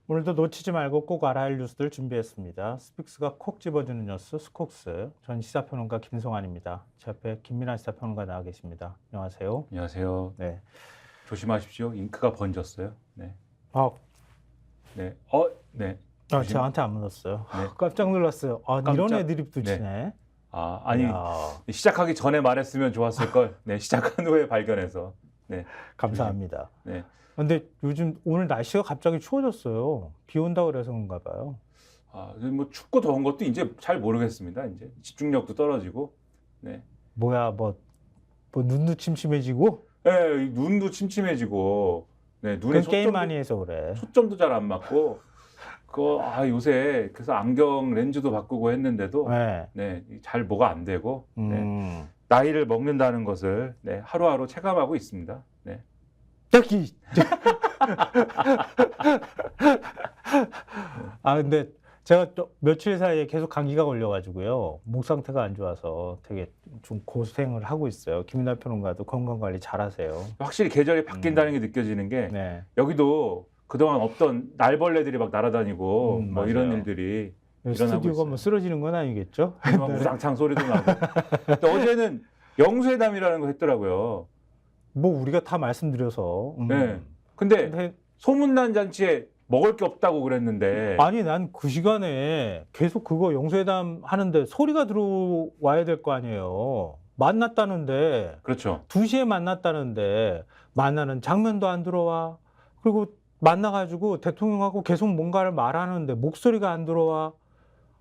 오늘도 놓치지 말고 꼭 알아야 할 뉴스들 준비했습니다. 스픽스가 콕 집어주는 뉴스 스콕스. 전 시사평론가 김성환입니다. 제 앞에 김민아 시사평론가 나와 계십니다. 안녕하세요. 안녕하세요. 네. 조심하십시오. 잉크가 번졌어요. 네. 아, 네. 네. 저한테 안 묻었어요. 네. 깜짝 놀랐어요. 이런 애드립도 네. 치네. 아니 이야, 시작하기 전에 말했으면 좋았을 걸. 네. 시작한 후에 발견해서. 네. 감사합니다. 네. 근데 요즘 오늘 날씨가 갑자기 추워졌어요. 비 온다 그래서 그런가 봐요. 뭐 춥고 더운 것도 이제 잘 모르겠습니다. 이제 집중력도 떨어지고. 네. 뭐야, 뭐 눈도 침침해지고? 네, 눈도 침침해지고. 네, 눈에 게임 많이 해서 그래. 초점도 잘 안 맞고. 요새 그래서 안경 렌즈도 바꾸고 했는데도 네. 잘 뭐가 안 되고 네. 나이를 먹는다는 것을 네, 하루하루 체감하고 있습니다. 네. 저기. 근데 제가 또 며칠 사이에 계속 감기가 걸려가지고요. 목 상태가 안 좋아서 되게 좀 고생을 하고 있어요. 김민하 평론가도 건강 관리 잘하세요. 확실히 계절이 바뀐다는 게 느껴지는 게 네. 여기도 그동안 없던 날벌레들이 막 날아다니고 뭐 맞아요. 이런 일들이 일어나고 스튜디오가 있어요. 뭐 쓰러지는 건 아니겠죠? 막 우당창 소리도 나고. 근데 어제는 영수회담이라는 거 했더라고요. 뭐 우리가 다 말씀드려서. 네. 근데 근데 소문난 잔치에 먹을 게 없다고 그랬는데 아니 난 그 시간에 계속 그거 영수회담 하는데 소리가 들어와야 될 거 아니에요. 만났다는데 그렇죠. 2시에 만났다는데 만나는 장면도 안 들어와. 그리고 만나가지고 대통령하고 계속 뭔가를 말하는데 목소리가 안 들어와.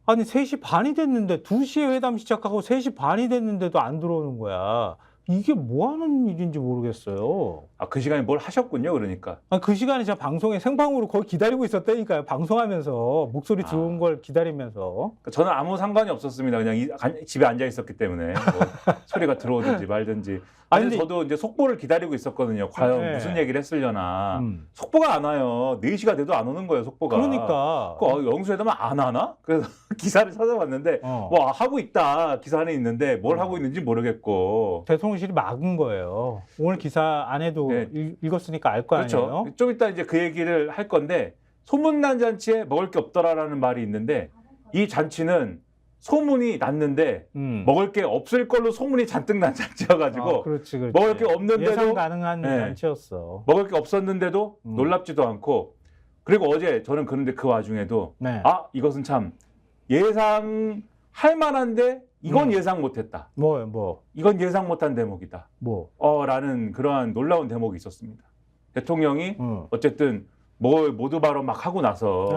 아니 3시 반이 됐는데 2시에 회담 시작하고 3시 반이 됐는데도 안 들어오는 거야. 이게 뭐 하는 일인지 모르겠어요. 그 시간에 뭘 하셨군요. 그러니까. 그 시간에 제가 방송에 생방으로 거의 기다리고 있었다니까요. 방송하면서 목소리 들어온 걸 기다리면서. 저는 아무 상관이 없었습니다. 그냥 집에 앉아 있었기 때문에 뭐 소리가 들어오든지 말든지. 근데 저도 이제 속보를 기다리고 있었거든요. 과연 네. 무슨 얘기를 했으려나. 속보가 안 와요. 4시가 돼도 안 오는 거예요. 속보가. 그러니까. 영수회담은 안 하나? 그래서 기사를 찾아봤는데 뭐 하고 있다. 기사는 있는데 뭘 하고 있는지 모르겠고. 대통령실이 막은 거예요. 오늘 기사 안에도 네. 읽었으니까 알 거 그렇죠. 아니에요. 좀 이따 이제 그 얘기를 할 건데 소문난 잔치에 먹을 게 없더라라는 말이 있는데 이 잔치는 소문이 났는데 먹을 게 없을 걸로 소문이 잔뜩 난 잔치여가지고 그렇지. 먹을 게 없는데도 예상 가능한 네. 잔치였어. 먹을 게 없었는데도 놀랍지도 않고 그리고 어제 저는 그런데 그 와중에도 네. 이것은 참 예상할 만한데 이건 예상 못했다. 이건 예상 못한 대목이다. 라는 그러한 놀라운 대목이 있었습니다. 대통령이 어쨌든 모두 발언 막 하고 나서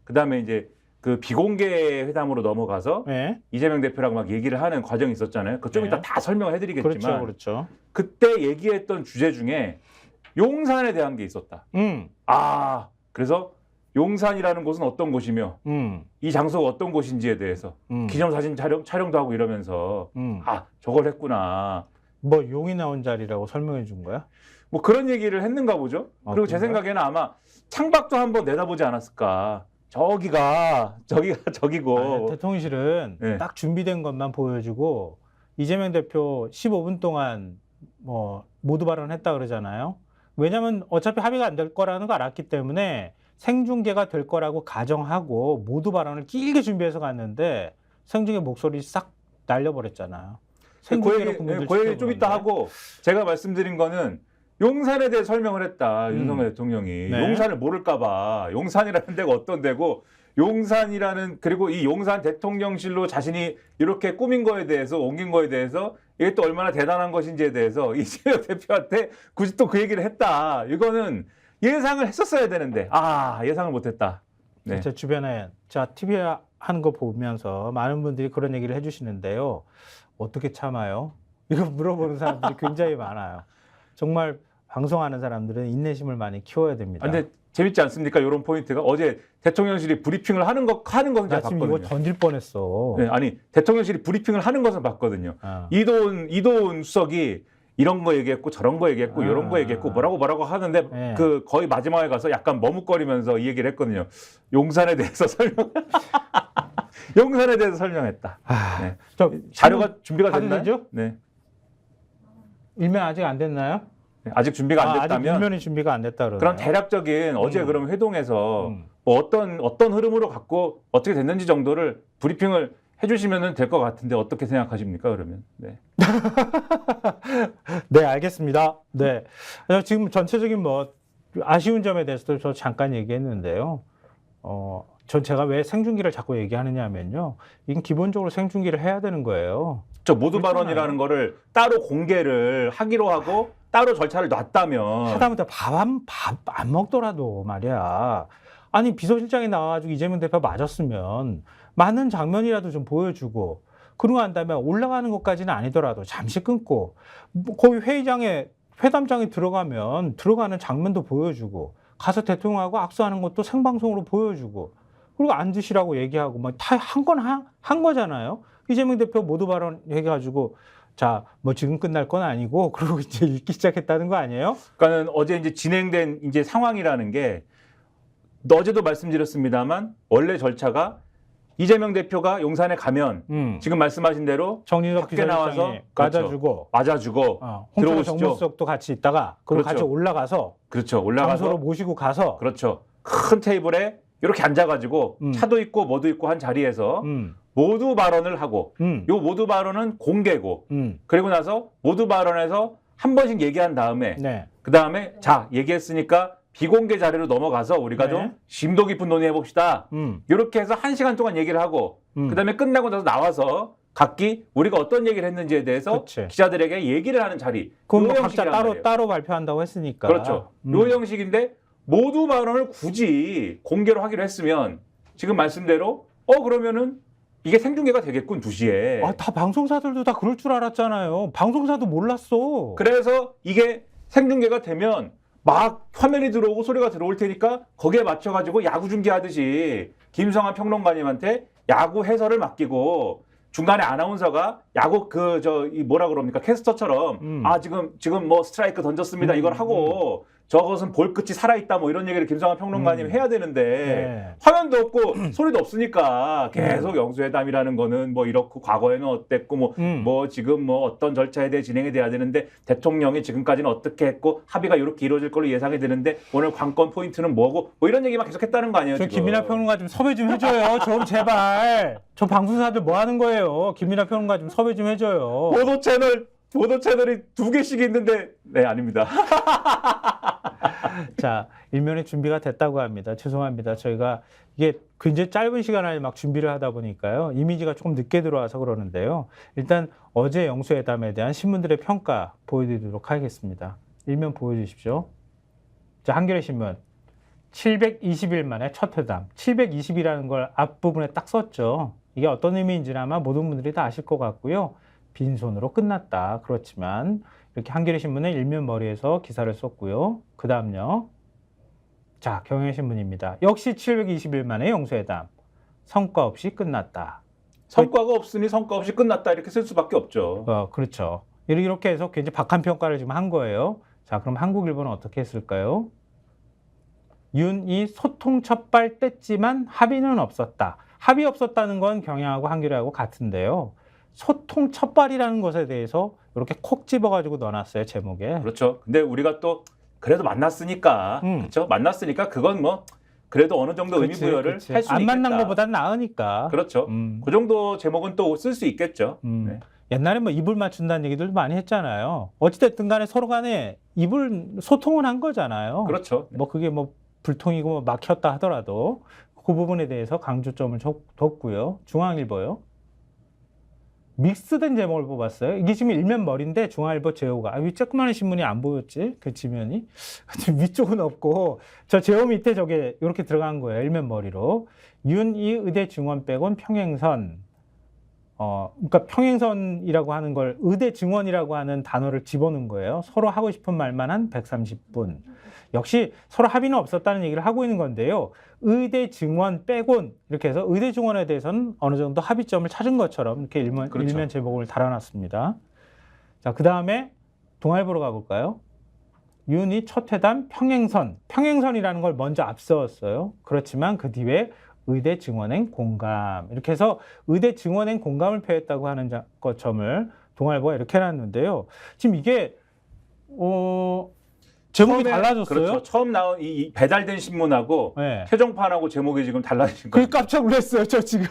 그다음에 이제 그 비공개 회담으로 넘어가서 이재명 대표랑 막 얘기를 하는 과정이 있었잖아요. 그거 좀 이따 다 설명을 해드리겠지만 그렇죠. 그때 얘기했던 주제 중에 용산에 대한 게 있었다. 그래서 용산이라는 곳은 어떤 곳이며 이 장소가 어떤 곳인지에 대해서 기념사진 촬영도 하고 이러면서 저걸 했구나. 뭐 용이 나온 자리라고 설명해 준 거야? 뭐 그런 얘기를 했는가 보죠. 그리고 제 생각에는 아마 창밖도 한번 내다보지 않았을까. 저기가 저기고. 대통령실은 딱 준비된 것만 보여주고 이재명 대표 15분 동안 뭐 모두 발언했다 그러잖아요. 왜냐하면 어차피 합의가 안 될 거라는 거 알았기 때문에 생중계가 될 거라고 가정하고 모두 발언을 길게 준비해서 갔는데 생중계 목소리 싹 날려버렸잖아요. 그 얘기 좀 이따 하고 제가 말씀드린 거는 용산에 대해 설명을 했다. 윤석열 대통령이. 용산을 모를까 봐. 용산이라는 데가 어떤 데고 용산이라는 그리고 이 용산 대통령실로 자신이 이렇게 꾸민 거에 대해서 옮긴 거에 대해서 이게 또 얼마나 대단한 것인지에 대해서 이재명 대표한테 굳이 또 그 얘기를 했다. 이거는 예상을 했었어야 되는데 예상을 못했다. 네. 제 주변에 TV 하는 거 보면서 많은 분들이 그런 얘기를 해주시는데요. 어떻게 참아요? 이거 물어보는 사람들이 굉장히 많아요. 정말 방송하는 사람들은 인내심을 많이 키워야 됩니다. 근데 재밌지 않습니까? 이런 포인트가 어제 대통령실이 브리핑을 하는 것은 제가 봤거든요. 이거 던질 뻔했어. 네, 아니 대통령실이 브리핑을 하는 것은 봤거든요. 이도훈 수석이 이런 거 얘기했고 저런 거 얘기했고 이런 거 얘기했고 뭐라고 하는데 그 거의 마지막에 가서 약간 머뭇거리면서 이 얘기를 했거든요. 용산에 대해서 설명했다. 네. 자료가 준비가 됐나요? 네. 일면 아직 안 됐나요? 아직 준비가 안 됐다면 아직 일면이 준비가 안 됐다 그러네요. 그럼 대략적인 어제 그럼 회동에서 뭐 어떤 흐름으로 갖고 어떻게 됐는지 정도를 브리핑을 해주시면 될 것 같은데 어떻게 생각하십니까? 그러면 네. 네, 알겠습니다. 네, 지금 전체적인 뭐 아쉬운 점에 대해서도 저 잠깐 얘기했는데요. 전 제가 왜 생중계를 자꾸 얘기하느냐면요. 이건 기본적으로 생중계를 해야 되는 거예요. 저 모두 그렇잖아요. 발언이라는 거를 따로 공개를 하기로 하고 따로 절차를 놨다면 하다못해 밥 안 먹더라도 말이야. 아니 비서실장이 나와가지고 이재명 대표 맞았으면 맞는 장면이라도 좀 보여주고 그러고 난 다음에 올라가는 것까지는 아니더라도 잠시 끊고 뭐 거기 회담장에 들어가면 들어가는 장면도 보여주고 가서 대통령하고 악수하는 것도 생방송으로 보여주고 그리고 앉으시라고 얘기하고 막 다 한 거잖아요. 이재명 대표 모두 발언 해가지고 자, 뭐 지금 끝날 건 아니고 그러고 이제 읽기 시작했다는 거 아니에요? 그러니까는 어제 이제 진행된 이제 상황이라는 게 어제도 말씀드렸습니다만 원래 절차가 이재명 대표가 용산에 가면 지금 말씀하신 대로 정진석 밖에 비서실장이 나와서 맞아주고 홍철 들어오시죠. 정무수석도 같이 있다가 그리고 그렇죠. 같이 올라가서 그렇죠. 올라가서 장소로 모시고 가서 그렇죠. 큰 테이블에 이렇게 앉아가지고 차도 있고 뭐도 있고 한 자리에서 모두 발언을 하고 요 모두 발언은 공개고 그리고 나서 모두 발언에서 한 번씩 얘기한 다음에 네. 그 다음에 자 얘기했으니까 비공개 자리로 넘어가서 우리가 네. 좀 심도 깊은 논의해 봅시다. 이렇게 해서 1시간 동안 얘기를 하고 그 다음에 끝나고 나서 나와서 각기 우리가 어떤 얘기를 했는지에 대해서 그치. 기자들에게 얘기를 하는 자리. 그건 요 뭐 각자 형식이란 말이에요. 따로 발표한다고 했으니까. 그렇죠. 요 형식인데 모두 발언을 굳이 공개로 하기로 했으면 지금 말씀대로 그러면은 이게 생중계가 되겠군 2시에. 아, 다 방송사들도 다 그럴 줄 알았잖아요. 방송사도 몰랐어. 그래서 이게 생중계가 되면 막 화면이 들어오고 소리가 들어올 테니까 거기에 맞춰가지고 야구 중계하듯이 김성환 평론가님한테 야구 해설을 맡기고 중간에 아나운서가 야구 뭐라 그럽니까 캐스터처럼 지금 뭐 스트라이크 던졌습니다 이걸 하고 저것은 볼 끝이 살아있다 뭐 이런 얘기를 김성환 평론가님 해야 되는데 네. 화면도 없고 소리도 없으니까 계속 영수회담이라는 거는 뭐 이렇고 과거에는 어땠고 뭐 지금 뭐 어떤 절차에 대해 진행이 돼야 되는데 대통령이 지금까지는 어떻게 했고 합의가 이렇게 이루어질 걸로 예상이 되는데 오늘 관건 포인트는 뭐고 뭐 이런 얘기만 계속 했다는 거 아니에요? 저 지금. 김민하 평론가 좀 섭외 좀 해줘요. 좀 제발. 저 방송사들 뭐 하는 거예요? 김민하 평론가 좀 섭외 좀 해줘요. 보도 채널이 2개씩 있는데 네 아닙니다. 자, 일면의 준비가 됐다고 합니다. 죄송합니다. 저희가 이게 굉장히 짧은 시간 안에 막 준비를 하다 보니까요. 이미지가 조금 늦게 들어와서 그러는데요. 일단 어제 영수회담에 대한 신문들의 평가 보여드리도록 하겠습니다. 일면 보여주십시오. 자, 한겨레 신문. 720일 만에 첫 회담. 720이라는 걸 앞부분에 딱 썼죠. 이게 어떤 의미인지는 아마 모든 분들이 다 아실 것 같고요. 빈손으로 끝났다. 그렇지만 이렇게 한겨레 신문은 일면 머리에서 기사를 썼고요. 그 다음요. 자, 경향신문입니다. 역시 720일 만에 영수회담. 성과 없이 끝났다. 성과가 없으니 성과 없이 끝났다 이렇게 쓸 수밖에 없죠. 그렇죠. 이렇게 해서 굉장히 박한 평가를 지금 한 거예요. 자, 그럼 한국일보는 어떻게 했을까요? 윤이 소통 첫발 뗐지만 합의는 없었다. 합의 없었다는 건 경향하고 한겨레하고 같은데요. 소통 첫발이라는 것에 대해서 이렇게 콕 집어가지고 넣어놨어요, 제목에. 그렇죠. 근데 우리가 또 그래도 만났으니까, 그렇죠? 만났으니까 그건 뭐 그래도 어느 정도 의미 부여를 할 수 있겠다. 안 만난 것보단 나으니까. 그렇죠. 그 정도 제목은 또 쓸 수 있겠죠. 네. 옛날에 뭐 입을 맞춘다는 얘기들도 많이 했잖아요. 어찌됐든 간에 서로 간에 소통은 한 거잖아요. 그렇죠. 뭐 그게 뭐 불통이고 뭐 막혔다 하더라도 그 부분에 대해서 강조점을 뒀고요. 중앙일보요. 믹스된 제목을 뽑았어요. 이게 지금 일면 머리인데 중앙일보 제호가 위 조그마한 신문이 안 보였지? 그 지면이 위쪽은 없고 저 제호 밑에 저게 이렇게 들어간 거예요. 일면 머리로 윤이 의대 증원 빼곤 평행선. 그러니까 평행선이라고 하는 걸 의대 증원이라고 하는 단어를 집어넣은 거예요. 서로 하고 싶은 말만 한 130분. 역시 서로 합의는 없었다는 얘기를 하고 있는 건데요. 의대 증원 빼곤 이렇게 해서 의대 증원에 대해서는 어느 정도 합의점을 찾은 것처럼 이렇게 그렇죠. 일면 제목을 달아놨습니다. 자, 그 다음에 동아일보로 가볼까요? 윤이 첫 회담 평행선. 평행선이라는 걸 먼저 앞세웠어요. 그렇지만 그 뒤에 의대 증원행 공감. 이렇게 해서 의대 증원행 공감을 표했다고 하는 점을 동아일보가 이렇게 해놨는데요. 지금 이게 제목이 달라졌어요? 그렇죠. 처음 나온 이 배달된 신문하고 네. 최종판하고 제목이 지금 달라진 그 거예요. 깜짝 놀랐어요. 저 지금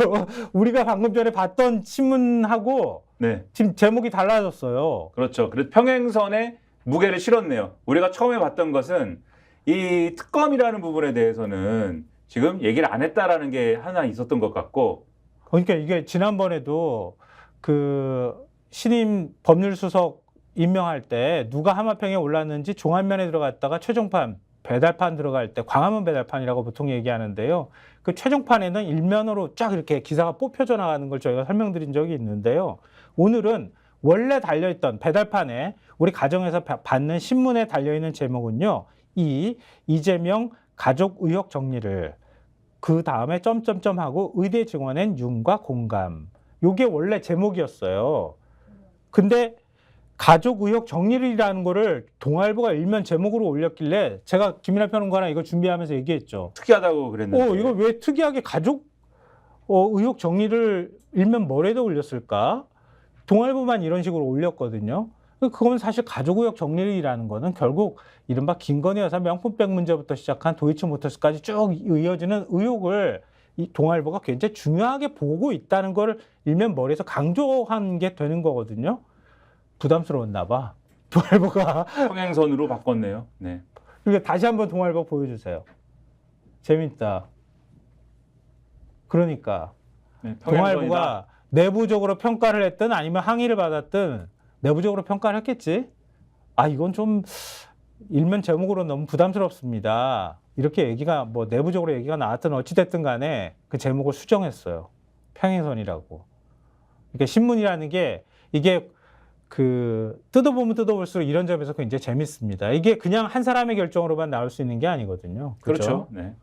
우리가 방금 전에 봤던 신문하고 네. 지금 제목이 달라졌어요. 그렇죠. 그래서 평행선에 무게를 실었네요. 우리가 처음에 봤던 것은 이 특검이라는 부분에 대해서는 지금 얘기를 안 했다라는 게 하나 있었던 것 같고. 그러니까 이게 지난번에도 그 신임 법률수석 임명할 때 누가 하마평에 올랐는지 종합면에 들어갔다가 최종판 배달판 들어갈 때 광화문 배달판이라고 보통 얘기하는데요. 그 최종판에는 일면으로 쫙 이렇게 기사가 뽑혀져 나가는 걸 저희가 설명드린 적이 있는데요. 오늘은 원래 달려있던 배달판에 우리 가정에서 받는 신문에 달려있는 제목은요. 이재명 가족 의혹 정리를 그 다음에 점점점하고 의대 증언엔 윤과 공감. 요게 원래 제목이었어요. 근데 가족 의혹 정리를이라는 거를 동아일보가 일면 제목으로 올렸길래 제가 김민하 평론가랑 이거 준비하면서 얘기했죠. 특이하다고 그랬는데. 이거 왜 특이하게 가족 의혹 정리를 일면 뭐래도 올렸을까? 동아일보만 이런 식으로 올렸거든요. 그건 사실 가족 의혹 정리라는 거는 결국 이른바 김건희 여사 명품백 문제부터 시작한 도이치모터스까지 쭉 이어지는 의혹을 이 동아일보가 굉장히 중요하게 보고 있다는 걸 일면 머리에서 강조한 게 되는 거거든요. 부담스러웠나 봐. 동아일보가. 평행선으로 바꿨네요. 네. 그러니까 다시 한번 동아일보 보여주세요. 재밌다. 그러니까 네, 동아일보가 내부적으로 평가를 했든 아니면 항의를 받았든 내부적으로 평가를 했겠지. 이건 좀 일면 제목으로 너무 부담스럽습니다. 이렇게 얘기가 뭐 내부적으로 얘기가 나왔든 어찌됐든 간에 그 제목을 수정했어요. 평행선이라고. 그러니까 신문이라는 게 이게 그 뜯어보면 뜯어볼수록 이런 점에서 굉장히 재밌습니다. 이게 그냥 한 사람의 결정으로만 나올 수 있는 게 아니거든요. 그렇죠. 네.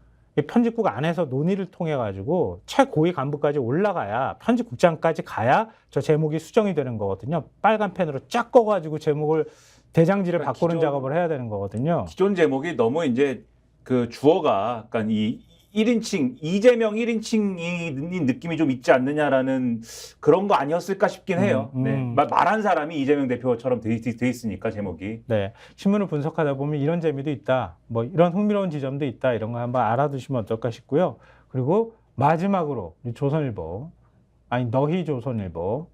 편집국 안에서 논의를 통해 가지고 최고위 간부까지 올라가야 편집국장까지 가야 저 제목이 수정이 되는 거거든요. 빨간 펜으로 쫙 꺼가지고 제목을 대장지를 그러니까 바꾸는 작업을 해야 되는 거거든요. 기존 제목이 너무 이제 그 주어가 약간 이 1인칭 이재명 1인칭이 느낌이 좀 있지 않느냐라는 그런 거 아니었을까 싶긴 해요. 네. 말한 사람이 이재명 대표처럼 돼 있으니까 제목이. 네, 신문을 분석하다 보면 이런 재미도 있다. 뭐 이런 흥미로운 지점도 있다. 이런 거 한번 알아두시면 어떨까 싶고요. 그리고 마지막으로 조선일보, 너희 조선일보,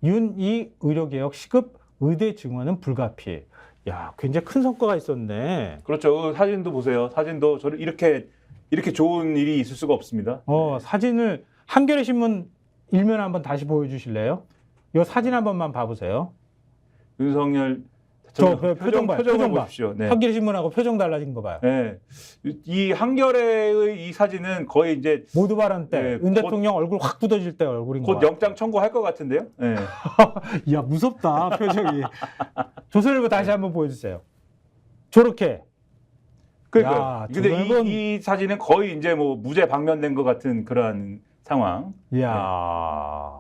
윤이 의료개혁 시급 의대 증원은 불가피. 야, 굉장히 큰 성과가 있었네. 그렇죠. 사진도 보세요. 사진도 저를 이렇게 좋은 일이 있을 수가 없습니다. 사진을 한겨레 신문 일면 한번 다시 보여주실래요? 이 사진 한 번만 봐보세요. 윤석열 표정 보십시오. 네. 한겨레 신문하고 표정 달라진 거 봐요. 네. 이 한겨레의 이 사진은 거의 이제 모두 발언 때, 네, 윤 대통령 얼굴 확 굳어질 때 얼굴인 거. 곧 영장 청구할 것 같은데요. 네. 야, 무섭다 표정이. 조선일보 다시 한번 보여주세요. 저렇게. 그러니까 근데 이 사진은 거의 이제 뭐 무죄 방면된 것 같은 그러한 상황. 이야,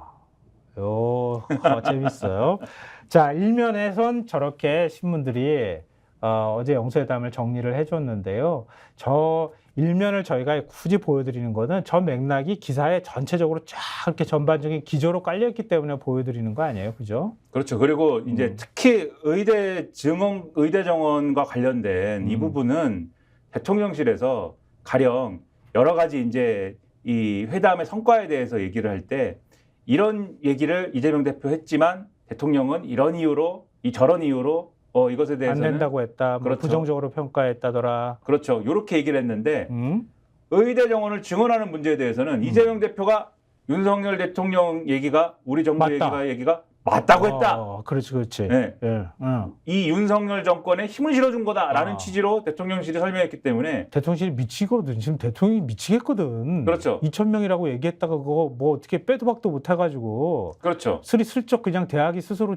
재밌어요. 자, 일면에선 저렇게 신문들이 어제 영수회담을 정리를 해줬는데요. 저 일면을 저희가 굳이 보여드리는 거는 저 맥락이 기사에 전체적으로 쫙 이렇게 전반적인 기조로 깔려있기 때문에 보여드리는 거 아니에요, 그죠? 그렇죠. 그리고 이제 특히 의대 정원과 관련된 이 부분은 대통령실에서 가령 여러 가지 이제 이 회담의 성과에 대해서 얘기를 할 때 이런 얘기를 이재명 대표 했지만 대통령은 이런 이유로 저런 이유로 이것에 대해서는 안 된다고 했다. 그렇죠. 부정적으로 평가했다더라. 그렇죠. 이렇게 얘기를 했는데 의대 정원을 증언하는 문제에 대해서는 이재명 대표가 윤석열 대통령 얘기가 우리 정부 얘기가 맞다고 했다. 그렇지. 네. 예. 이 윤석열 정권에 힘을 실어준 거다라는 취지로 대통령실이 설명했기 때문에 대통령실이 미치거든. 지금 대통령이 미치겠거든. 그렇죠. 2,000명이라고 얘기했다가 그거 뭐 어떻게 빼도 박도 못 해가지고 그렇죠. 슬쩍 그냥 대학이 스스로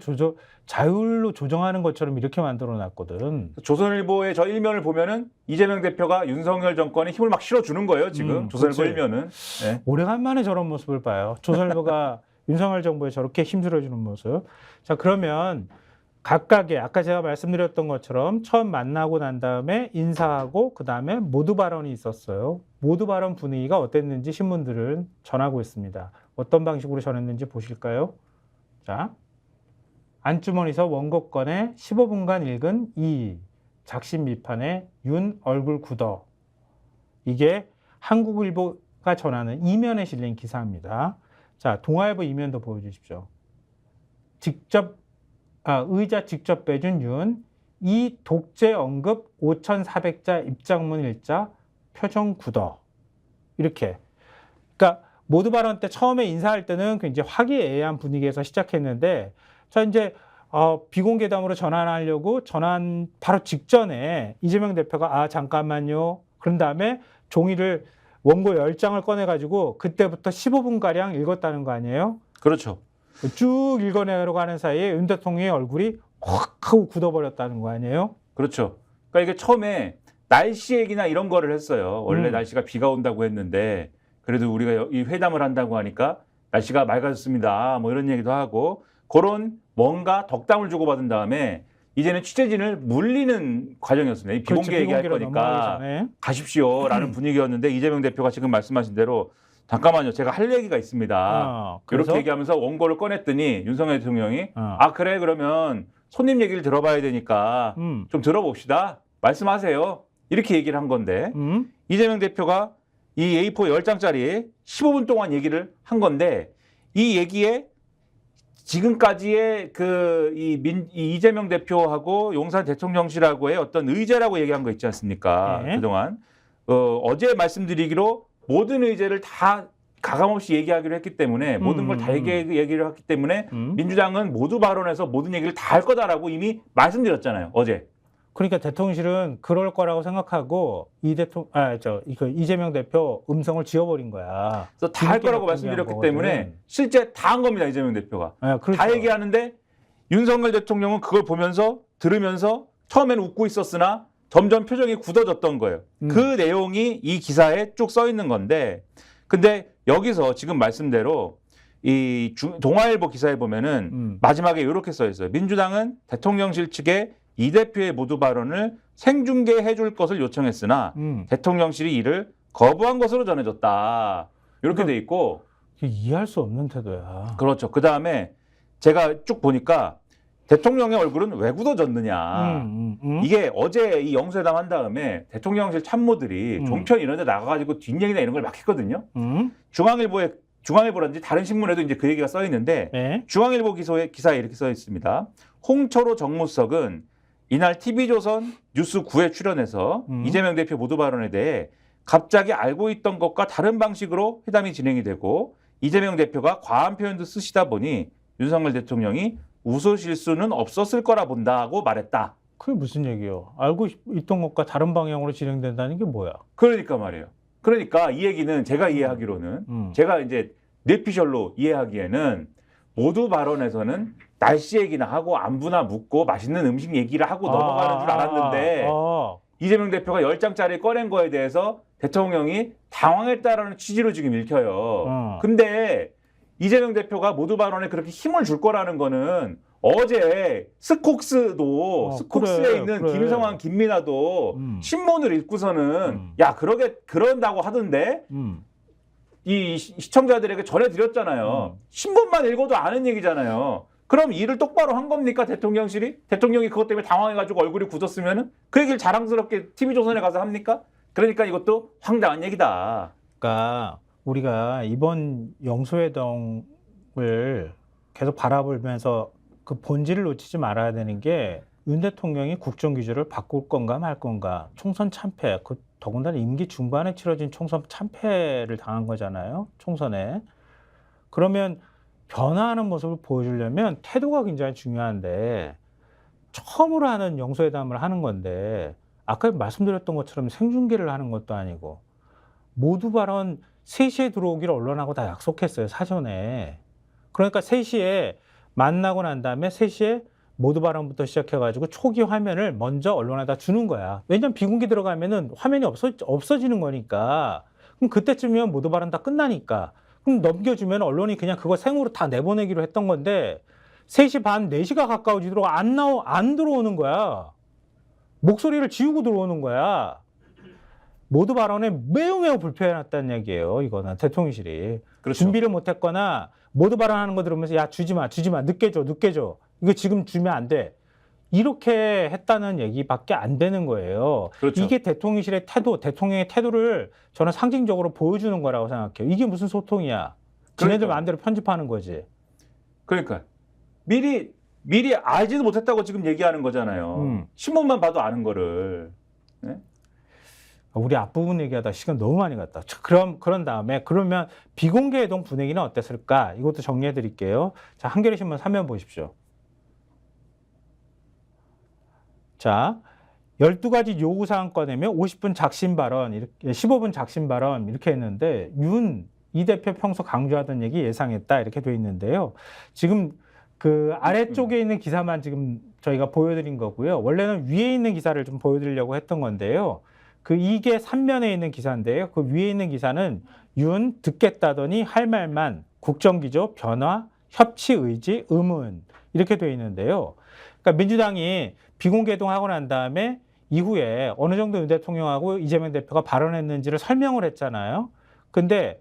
자율로 조정하는 것처럼 이렇게 만들어놨거든. 조선일보의 저 일면을 보면은 이재명 대표가 윤석열 정권에 힘을 막 실어주는 거예요. 지금 조선일보 그치. 일면은. 네. 오래간만에 저런 모습을 봐요. 조선일보가 윤석열 정부에 저렇게 힘들어주는 모습. 자, 그러면 각각의 아까 제가 말씀드렸던 것처럼 처음 만나고 난 다음에 인사하고 그 다음에 모두 발언이 있었어요. 모두 발언 분위기가 어땠는지 신문들은 전하고 있습니다. 어떤 방식으로 전했는지 보실까요? 자, 안주머니에서 원고 건에 15분간 읽은 이 작심 비판에 윤 얼굴 굳어. 이게 한국일보가 전하는 이면에 실린 기사입니다. 자, 동아일보 이면도 보여주십시오. 의자 직접 빼준 윤, 이 독재 언급 5,400자 입장문 일자 표정 굳어. 이렇게. 그러니까 모두 발언 때 처음에 인사할 때는 굉장히 화기애애한 분위기에서 시작했는데, 자, 이제 비공개담으로 전환하려고 전환 바로 직전에 이재명 대표가 잠깐만요. 그런 다음에 종이를 원고 10장을 꺼내가지고 그때부터 15분가량 읽었다는 거 아니에요? 그렇죠. 쭉 읽어내려고 하는 사이에 윤 대통령의 얼굴이 확 하고 굳어버렸다는 거 아니에요? 그렇죠. 그러니까 이게 처음에 날씨 얘기나 이런 거를 했어요. 원래 날씨가 비가 온다고 했는데 그래도 우리가 이 회담을 한다고 하니까 날씨가 맑아졌습니다. 뭐 이런 얘기도 하고 그런 뭔가 덕담을 주고받은 다음에 이제는 취재진을 물리는 과정이었습니다. 이 비공개 그렇죠, 얘기할 거니까 가십시오라는 분위기였는데 이재명 대표가 지금 말씀하신 대로 잠깐만요. 제가 할 얘기가 있습니다. 이렇게 얘기하면서 원고를 꺼냈더니 윤석열 대통령이 그래 그러면 손님 얘기를 들어봐야 되니까 좀 들어봅시다. 말씀하세요. 이렇게 얘기를 한 건데 이재명 대표가 이 A4 10장짜리 15분 동안 얘기를 한 건데 이 얘기에 지금까지의 이 이재명 대표하고 용산 대통령실하고의 어떤 의제라고 얘기한 거 있지 않습니까? 네. 그동안 어제 말씀드리기로 모든 의제를 다 가감없이 얘기하기로 했기 때문에 모든 걸 다 얘기를 했기 때문에 민주당은 모두 발언해서 모든 얘기를 다 할 거다라고 이미 말씀드렸잖아요. 어제. 그러니까 대통령실은 그럴 거라고 생각하고 이재명 대표 음성을 지워버린 거야. 그래서 다 할 거라고 말씀드렸기 때문에 실제 다 한 겁니다. 이재명 대표가. 그렇죠. 다 얘기하는데 윤석열 대통령은 그걸 보면서 들으면서 처음에는 웃고 있었으나 점점 표정이 굳어졌던 거예요. 그 내용이 이 기사에 쭉 써 있는 건데 근데 여기서 지금 말씀대로 이 동아일보 기사에 보면은 마지막에 이렇게 써 있어요. 민주당은 대통령실 측에 이 대표의 모두 발언을 생중계해 줄 것을 요청했으나 대통령실이 이를 거부한 것으로 전해졌다. 이렇게 돼 있고 이해할 수 없는 태도야. 그렇죠. 그다음에 제가 쭉 보니까 대통령의 얼굴은 왜 굳어졌느냐. 이게 어제 이 영수회담 한 다음에 대통령실 참모들이 종편 이런 데 나가가지고 뒷얘기나 이런 걸 막 했거든요. 중앙일보라든지 다른 신문에도 이제 그 얘기가 써 있는데 네. 중앙일보 기사에 이렇게 써 있습니다. 홍철호 정무수석은 이날 TV조선 뉴스9에 출연해서 이재명 대표 모두 발언에 대해 갑자기 알고 있던 것과 다른 방식으로 회담이 진행이 되고 이재명 대표가 과한 표현도 쓰시다 보니 윤석열 대통령이 웃으실 수는 없었을 거라 본다고 말했다. 그게 무슨 얘기예요? 알고 있던 것과 다른 방향으로 진행된다는 게 뭐야? 그러니까 말이에요. 그러니까 이 얘기는 제가 이해하기로는 제가 이제 뇌피셜로 이해하기에는 모두 발언에서는 날씨 얘기나 하고 안부나 묻고 맛있는 음식 얘기를 하고 넘어가는 줄 알았는데 이재명 대표가 10장짜리 꺼낸 거에 대해서 대통령이 당황했다라는 취지로 지금 읽혀요. 근데 이재명 대표가 모두 발언에 그렇게 힘을 줄 거라는 거는 어제 스콕스에 있는 김성환, 김민아도 신문을 읽고서는 야 그런다고 하던데 이 시청자들에게 전해드렸잖아요. 신문만 읽어도 아는 얘기잖아요. 그럼 일을 똑바로 한 겁니까 대통령실이? 대통령이 그것 때문에 당황해가지고 얼굴이 굳었으면은 그 얘기를 자랑스럽게 TV조선에 가서 합니까? 그러니까 이것도 황당한 얘기다. 그러니까 우리가 이번 영수회담을 계속 바라보면서 그 본질을 놓치지 말아야 되는 게 윤 대통령이 국정기조를 바꿀 건가 말 건가. 총선 참패, 더군다나 임기 중반에 치러진 총선 참패를 당한 거잖아요. 총선에. 그러면 변화하는 모습을 보여주려면 태도가 굉장히 중요한데 처음으로 하는 영수회담을 하는 건데 아까 말씀드렸던 것처럼 생중계를 하는 것도 아니고 모두 발언 3시에 들어오기를 언론하고 다 약속했어요. 사전에. 그러니까 3시에 만나고 난 다음에 3시에 모두 발언부터 시작해가지고 초기 화면을 먼저 언론에다 주는 거야. 왜냐면 비공개 들어가면은 화면이 없어지는 거니까. 그럼 그때쯤이면 모두 발언 다 끝나니까. 그럼 넘겨주면 언론이 그냥 그거 생으로 다 내보내기로 했던 건데 3시 반, 4시가 가까워지도록 안 들어오는 거야. 목소리를 지우고 들어오는 거야. 모두 발언에 매우 불편했다는 얘기예요. 이거는 대통령실이. 그렇죠. 준비를 못했거나 모두 발언하는 거 들으면서 야 주지 마 늦게 줘. 이거 지금 주면 안 돼. 이렇게 했다는 얘기밖에 안 되는 거예요. 그렇죠. 이게 대통령실의 태도, 대통령의 태도를 저는 상징적으로 보여주는 거라고 생각해요. 이게 무슨 소통이야? 지네들 그러니까. 마음대로 편집하는 거지. 그러니까 미리 알지도 못했다고 지금 얘기하는 거잖아요. 신문만 봐도 아는 거를. 네? 우리 앞부분 얘기하다 시간 너무 많이 갔다. 그런 다음에 그러면 비공개 회동 분위기는 어땠을까? 이것도 정리해 드릴게요. 자, 한겨레 신문 3면 보십시오. 자, 12가지 요구사항 꺼내며 50분 작심 발언, 이렇게 15분 작심 발언 이렇게 했는데 윤 이 대표 평소 강조하던 얘기 예상했다 이렇게 돼 있는데요. 지금 그 아래쪽에 있는 기사만 지금 저희가 보여드린 거고요. 원래는 위에 있는 기사를 좀 보여드리려고 했던 건데요. 이게 3면에 있는 기사인데요. 그 위에 있는 기사는 윤 듣겠다더니 할 말만 국정기조 변화 협치 의지 의문 이렇게 돼 있는데요. 그러니까 민주당이 비공개동하고 난 다음에 이후에 어느 정도 윤 대통령하고 이재명 대표가 발언했는지를 설명을 했잖아요. 근데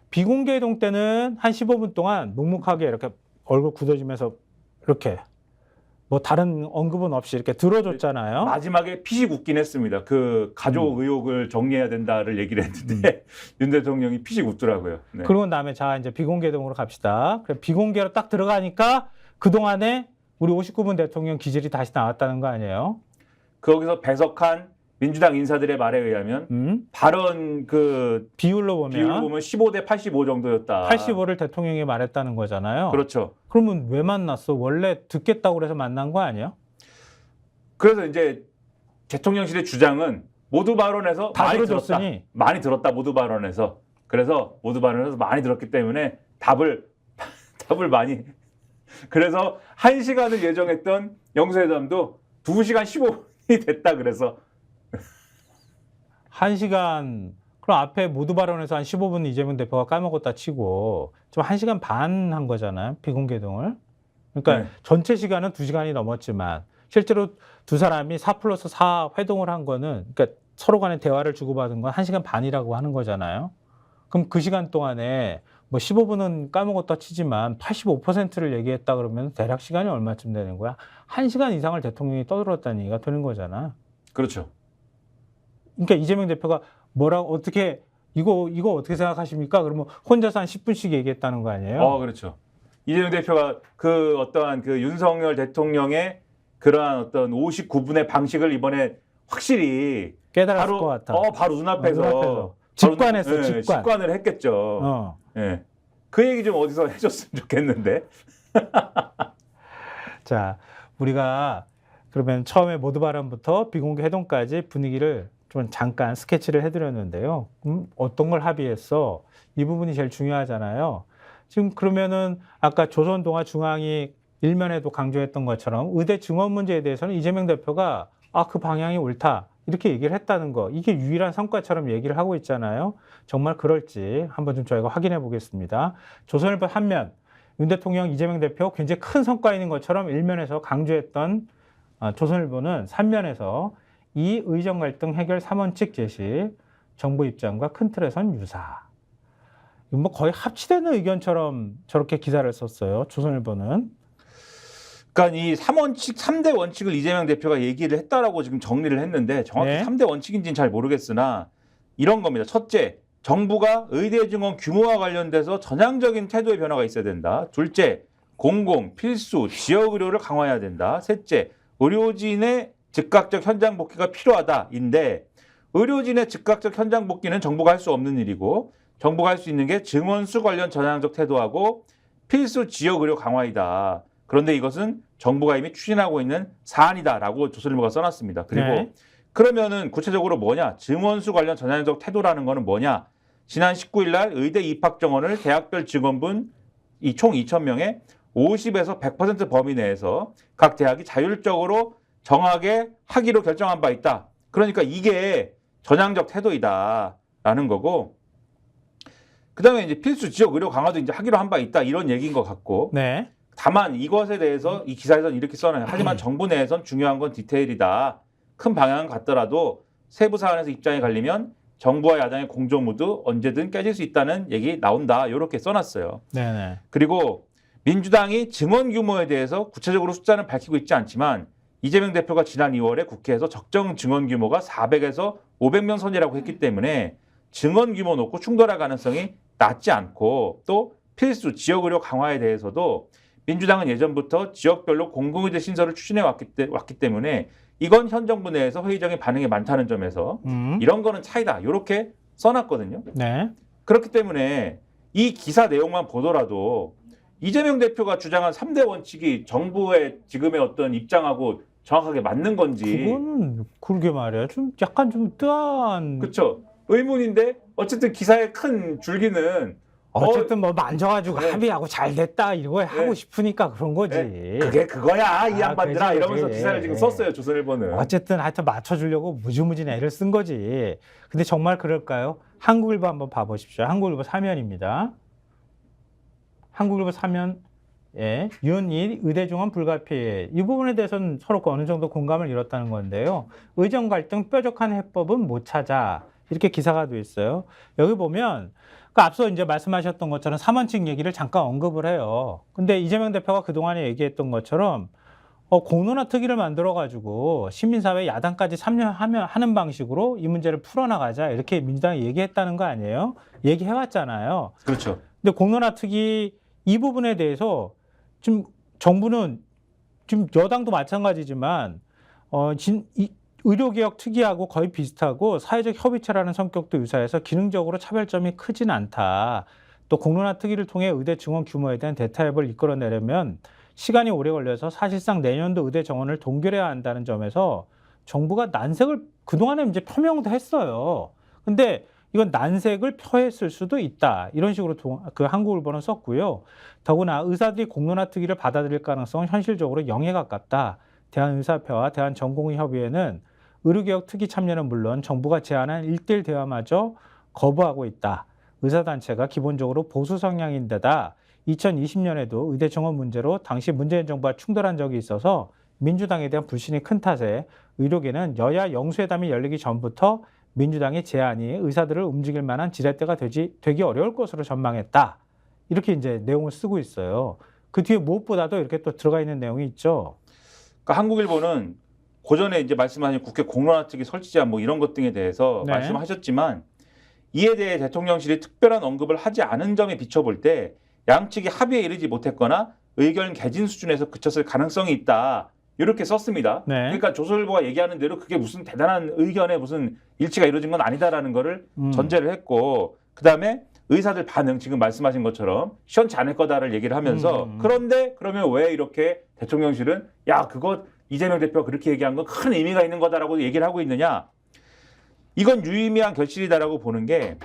비공개동 때는 한 15분 동안 묵묵하게 이렇게 얼굴 굳어지면서 이렇게 뭐 다른 언급은 없이 이렇게 들어줬잖아요. 마지막에 피식 웃긴 했습니다. 그 가족 의혹을 정리해야 된다를 얘기를 했는데 윤 대통령이 피식 웃더라고요. 네. 그러고 나면 자 이제 비공개동으로 갑시다. 그래 비공개로 딱 들어가니까 그 동안에 우리 59분 대통령 기질이 다시 나왔다는 거 아니에요? 거기서 배석한 민주당 인사들의 말에 의하면 발언 그 비율로 보면 15대 85 정도였다. 85를 대통령이 말했다는 거잖아요. 그렇죠. 그러면 왜 만났어? 원래 듣겠다고 그래서 만난 거 아니에요? 그래서 이제 대통령실의 주장은 모두 발언해서 다 많이 들어줬으니. 들었다. 많이 들었다. 모두 발언해서. 그래서 모두 발언해서 많이 들었기 때문에 답을 많이. 그래서 1시간을 예정했던 영수회담도 2시간 15분이 됐다. 그래서 1시간 그럼 앞에 모두 발언해서 한 15분 이재명 대표가 까먹었다 치고 좀 1시간 반 한 거잖아요. 비공개동을. 그러니까 네. 전체 시간은 2시간이 넘었지만 실제로 두 사람이 4+4 회동을 한 거는 그러니까 서로 간에 대화를 주고받은 건 1시간 반이라고 하는 거잖아요. 그럼 그 시간 동안에 뭐 15분은 까먹었다 치지만 85%를 얘기했다 그러면 대략 시간이 얼마쯤 되는 거야? 1시간 이상을 대통령이 떠들었다는 얘기가 되는 거잖아. 그렇죠. 그러니까 이재명 대표가 뭐라고 어떻게 이거 어떻게 생각하십니까? 그러면 혼자서 한 10분씩 얘기했다는 거 아니에요? 그렇죠. 이재명 대표가 그 어떠한 그 윤석열 대통령의 그러한 어떤 59분의 방식을 이번에 확실히 깨달았을 것 같아. 바로 눈앞에서 직관했어, 네, 직관. 직관을 했겠죠. 네. 그 얘기 좀 어디서 해줬으면 좋겠는데. 자, 우리가 그러면 처음에 모두 발언부터 비공개 회동까지 분위기를 좀 잠깐 스케치를 해드렸는데요. 어떤 걸 합의했어? 이 부분이 제일 중요하잖아요. 지금 그러면은 아까 조선동아중앙이 일면에도 강조했던 것처럼 의대 증원 문제에 대해서는 이재명 대표가 그 방향이 옳다 이렇게 얘기를 했다는 거 이게 유일한 성과처럼 얘기를 하고 있잖아요. 정말 그럴지 한번 좀 저희가 확인해 보겠습니다. 조선일보 한면 윤 대통령 이재명 대표 굉장히 큰 성과 있는 것처럼 일면에서 강조했던 조선일보는 3면에서 이 의정 갈등 해결 3원칙 제시, 정부 입장과 큰 틀에선 유사. 뭐 거의 합치되는 의견처럼 저렇게 기사를 썼어요. 조선일보는. 그러니까 이 3원칙, 3대 원칙을 이재명 대표가 얘기를 했다라고 지금 정리를 했는데 정확히 네. 3대 원칙인지는 잘 모르겠으나 이런 겁니다. 첫째, 정부가 의대 증원 규모와 관련돼서 전향적인 태도의 변화가 있어야 된다. 둘째, 공공, 필수, 지역 의료를 강화해야 된다. 셋째, 의료진의 즉각적 현장 복귀가 필요하다인데 의료진의 즉각적 현장 복귀는 정부가 할 수 없는 일이고 정부가 할 수 있는 게 증원수 관련 전향적 태도하고 필수 지역 의료 강화이다. 그런데 이것은 정부가 이미 추진하고 있는 사안이다라고 조선일보가 써놨습니다. 그리고 네. 그러면은 구체적으로 뭐냐? 증원수 관련 전향적 태도라는 거는 뭐냐? 지난 19일 날 의대 입학 정원을 대학별 직원분 총 2,000명에 50에서 100% 범위 내에서 각 대학이 자율적으로 정하게 하기로 결정한 바 있다. 그러니까 이게 전향적 태도이다라는 거고 그다음에 이제 필수 지역 의료 강화도 이제 하기로 한 바 있다 이런 얘기인 것 같고 네. 다만 이것에 대해서 이 기사에서는 이렇게 써놔요. 하지만 정부 내에선 중요한 건 디테일이다. 큰 방향은 같더라도 세부 사안에서 입장이 갈리면 정부와 야당의 공조 모두 언제든 깨질 수 있다는 얘기 나온다. 이렇게 써놨어요. 네네. 그리고 민주당이 증원 규모에 대해서 구체적으로 숫자는 밝히고 있지 않지만 이재명 대표가 지난 2월에 국회에서 적정 증언 규모가 400에서 500명 선이라고 했기 때문에 증언 규모 놓고 충돌할 가능성이 낮지 않고 또 필수 지역 의료 강화에 대해서도 민주당은 예전부터 지역별로 공공의대 신설을 추진해 왔기 때문에 이건 현 정부 내에서 회의적인 반응이 많다는 점에서 이런 거는 차이다. 이렇게 써놨거든요. 네. 그렇기 때문에 이 기사 내용만 보더라도 이재명 대표가 주장한 3대 원칙이 정부의 지금의 어떤 입장하고 정확하게 맞는 건지. 그거는 그러게 말이야. 좀 약간 좀 뜨한. 그렇죠. 의문인데 어쨌든 기사의 큰 줄기는 어쨌든 뭐 만져가지고 네. 합의하고 잘 됐다 이거 하고 싶으니까 그런 거지. 그게 그거야 이 양반들아 그지, 이러면서 그지. 기사를 지금 썼어요. 조선일보는. 어쨌든 하여튼 맞춰주려고 무지무지 애를 쓴 거지. 근데 정말 그럴까요? 한국일보 한번 봐보십시오. 한국일보 사면입니다. 한국일보 사면, 예, 윤일 의대중원 불가피해. 이 부분에 대해서는 서로 어느 정도 공감을 이뤘다는 건데요. 의정 갈등 뾰족한 해법은 못 찾아. 이렇게 기사가 돼 있어요. 여기 보면 그 앞서 이제 말씀하셨던 것처럼 3원칙 얘기를 잠깐 언급을 해요. 근데 이재명 대표가 그동안에 얘기했던 것처럼 공론화 특위를 만들어가지고 시민사회 야당까지 참여하는 방식으로 이 문제를 풀어나가자 이렇게 민주당이 얘기했다는 거 아니에요? 얘기해왔잖아요. 그렇죠. 근데 공론화 특위 이 부분에 대해서 지금 정부는 지금 여당도 마찬가지지만 의료개혁 특위하고 거의 비슷하고 사회적 협의체라는 성격도 유사해서 기능적으로 차별점이 크진 않다. 또 공론화 특위를 통해 의대 증원 규모에 대한 대타협을 이끌어내려면 시간이 오래 걸려서 사실상 내년도 의대 정원을 동결해야 한다는 점에서 정부가 난색을 그동안에 이제 표명도 했어요. 근데 이건 난색을 표했을 수도 있다. 이런 식으로 그 한국일보는 썼고요. 더구나 의사들이 공론화 특위를 받아들일 가능성은 현실적으로 0에 가깝다. 대한의사협회와 대한전공의협의회는 의료개혁 특위 참여는 물론 정부가 제안한 1:1 대화마저 거부하고 있다. 의사단체가 기본적으로 보수 성향인데다 2020년에도 의대 정원 문제로 당시 문재인 정부와 충돌한 적이 있어서 민주당에 대한 불신이 큰 탓에 의료계는 여야 영수회담이 열리기 전부터 민주당의 제안이 의사들을 움직일 만한 지렛대가 되기 어려울 것으로 전망했다. 이렇게 이제 내용을 쓰고 있어요. 그 뒤에 무엇보다도 이렇게 또 들어가 있는 내용이 있죠. 그러니까 한국일보는 고전에 이제 말씀하신 국회 공론화 특위 설치 제안 뭐 이런 것 등에 대해서 네. 말씀하셨지만 이에 대해 대통령실이 특별한 언급을 하지 않은 점에 비춰볼 때 양측이 합의에 이르지 못했거나 의견 개진 수준에서 그쳤을 가능성이 있다. 이렇게 썼습니다. 네. 그러니까 조선일보가 얘기하는 대로 그게 무슨 대단한 의견에 무슨 일치가 이루어진 건 아니다라는 거를 전제를 했고 그다음에 의사들 반응 지금 말씀하신 것처럼 시원치 않을 거다를 얘기를 하면서 그런데 그러면 왜 이렇게 대통령실은 야 그거 이재명 대표가 그렇게 얘기한 건 큰 의미가 있는 거다라고 얘기를 하고 있느냐. 이건 유의미한 결실이다라고 보는 게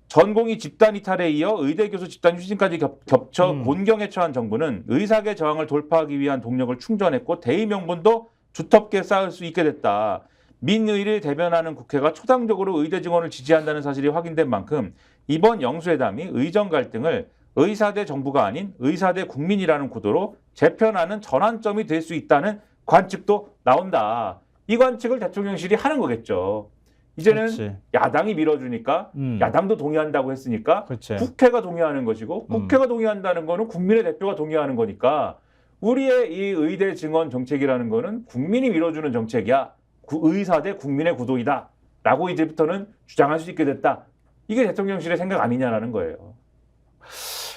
전공의 집단 이탈에 이어 의대 교수 집단 휴진까지 겹쳐 곤경에 처한 정부는 의사계 저항을 돌파하기 위한 동력을 충전했고 대의 명분도 두텁게 쌓을 수 있게 됐다. 민의를 대변하는 국회가 초당적으로 의대 증원을 지지한다는 사실이 확인된 만큼 이번 영수회담이 의정 갈등을 의사 대 정부가 아닌 의사 대 국민이라는 구도로 재편하는 전환점이 될 수 있다는 관측도 나온다. 이 관측을 대통령실이 하는 거겠죠. 이제는 그렇지. 야당이 밀어주니까 야당도 동의한다고 했으니까 그렇지. 국회가 동의하는 것이고 국회가 동의한다는 거는 국민의 대표가 동의하는 거니까 우리의 이 의대 증원 정책이라는 거는 국민이 밀어주는 정책이야. 의사 대 국민의 구도이다. 라고 이제부터는 주장할 수 있게 됐다. 이게 대통령실의 생각 아니냐라는 거예요.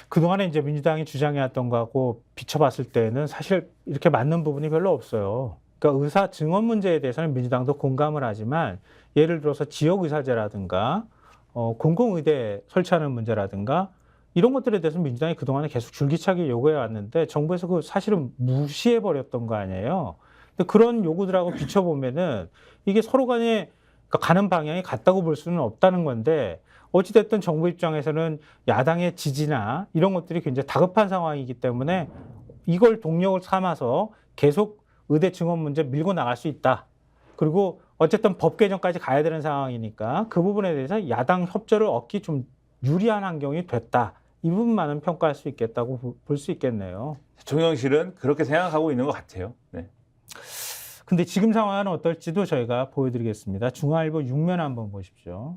그동안에 이제 민주당이 주장해왔던 거하고 비춰봤을 때는 사실 이렇게 맞는 부분이 별로 없어요. 그러니까 의사 증원 문제에 대해서는 민주당도 공감을 하지만 예를 들어서 지역의사제라든가 공공의대 설치하는 문제라든가 이런 것들에 대해서 민주당이 그동안에 계속 줄기차게 요구해왔는데 정부에서 그 사실은 무시해버렸던 거 아니에요. 근데 그런 요구들하고 비춰보면은 이게 서로 간에 가는 방향이 같다고 볼 수는 없다는 건데 어찌됐든 정부 입장에서는 야당의 지지나 이런 것들이 굉장히 다급한 상황이기 때문에 이걸 동력을 삼아서 계속 의대 증원 문제 밀고 나갈 수 있다. 그리고 어쨌든 법 개정까지 가야 되는 상황이니까 그 부분에 대해서 야당 협조를 얻기 좀 유리한 환경이 됐다. 이 부분만은 평가할 수 있겠다고 볼 수 있겠네요. 대통령실은 그렇게 생각하고 있는 것 같아요. 네. 근데 지금 상황은 어떨지도 저희가 보여드리겠습니다. 중앙일보 6면 한번 보십시오.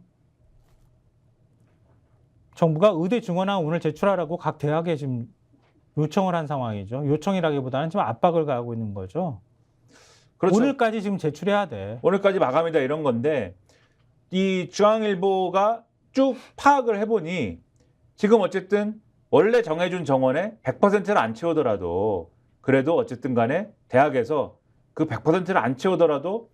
정부가 의대 증원안 오늘 제출하라고 각 대학에 지금 요청을 한 상황이죠. 요청이라기보다는 지금 압박을 가하고 있는 거죠. 그렇죠. 오늘까지 지금 제출해야 돼. 오늘까지 마감이다 이런 건데 이 중앙일보가 쭉 파악을 해보니 지금 어쨌든 원래 정해준 정원에 100%를 안 채우더라도 그래도 어쨌든 간에 대학에서 그 100%를 안 채우더라도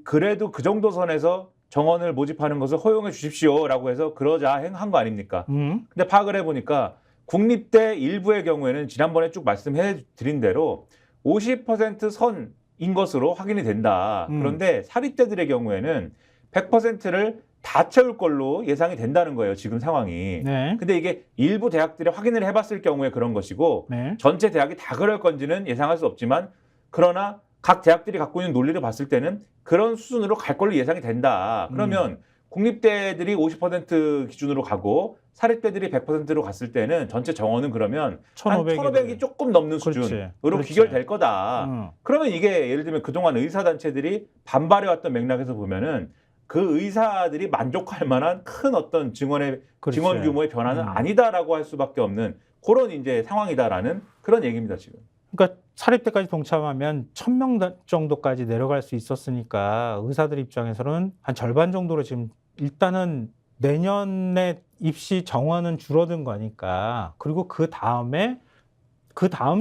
그래도 그 정도 선에서 정원을 모집하는 것을 허용해 주십시오라고 해서 그러자 한 거 아닙니까? 근데 파악을 해보니까 국립대 일부의 경우에는 지난번에 쭉 말씀해 드린 대로 50% 선인 것으로 확인이 된다. 그런데 사립대들의 경우에는 100%를 다 채울 걸로 예상이 된다는 거예요. 지금 상황이. 네. 근데 이게 일부 대학들이 확인을 해봤을 경우에 그런 것이고 네. 전체 대학이 다 그럴 건지는 예상할 수 없지만 그러나 각 대학들이 갖고 있는 논리를 봤을 때는 그런 수준으로 갈 걸로 예상이 된다. 그러면 국립대들이 50% 기준으로 가고 사립대들이 100%로 갔을 때는 전체 정원은 그러면 1,500이 조금 넘는 수준으로 그렇지. 귀결될 거다. 그러면 이게 예를 들면 그동안 의사단체들이 반발해왔던 맥락에서 보면은 그 의사들이 만족할 만한 큰 어떤 증원 규모의 변화는 아니다라고 할 수밖에 없는 그런 이제 상황이다라는 그런 얘기입니다, 지금. 그러니까 사립대까지 동참하면 1,000명 정도까지 내려갈 수 있었으니까 의사들 입장에서는 한 절반 정도로 지금 일단은 내년에 입시 정원은 줄어든 거니까 그리고 그 다음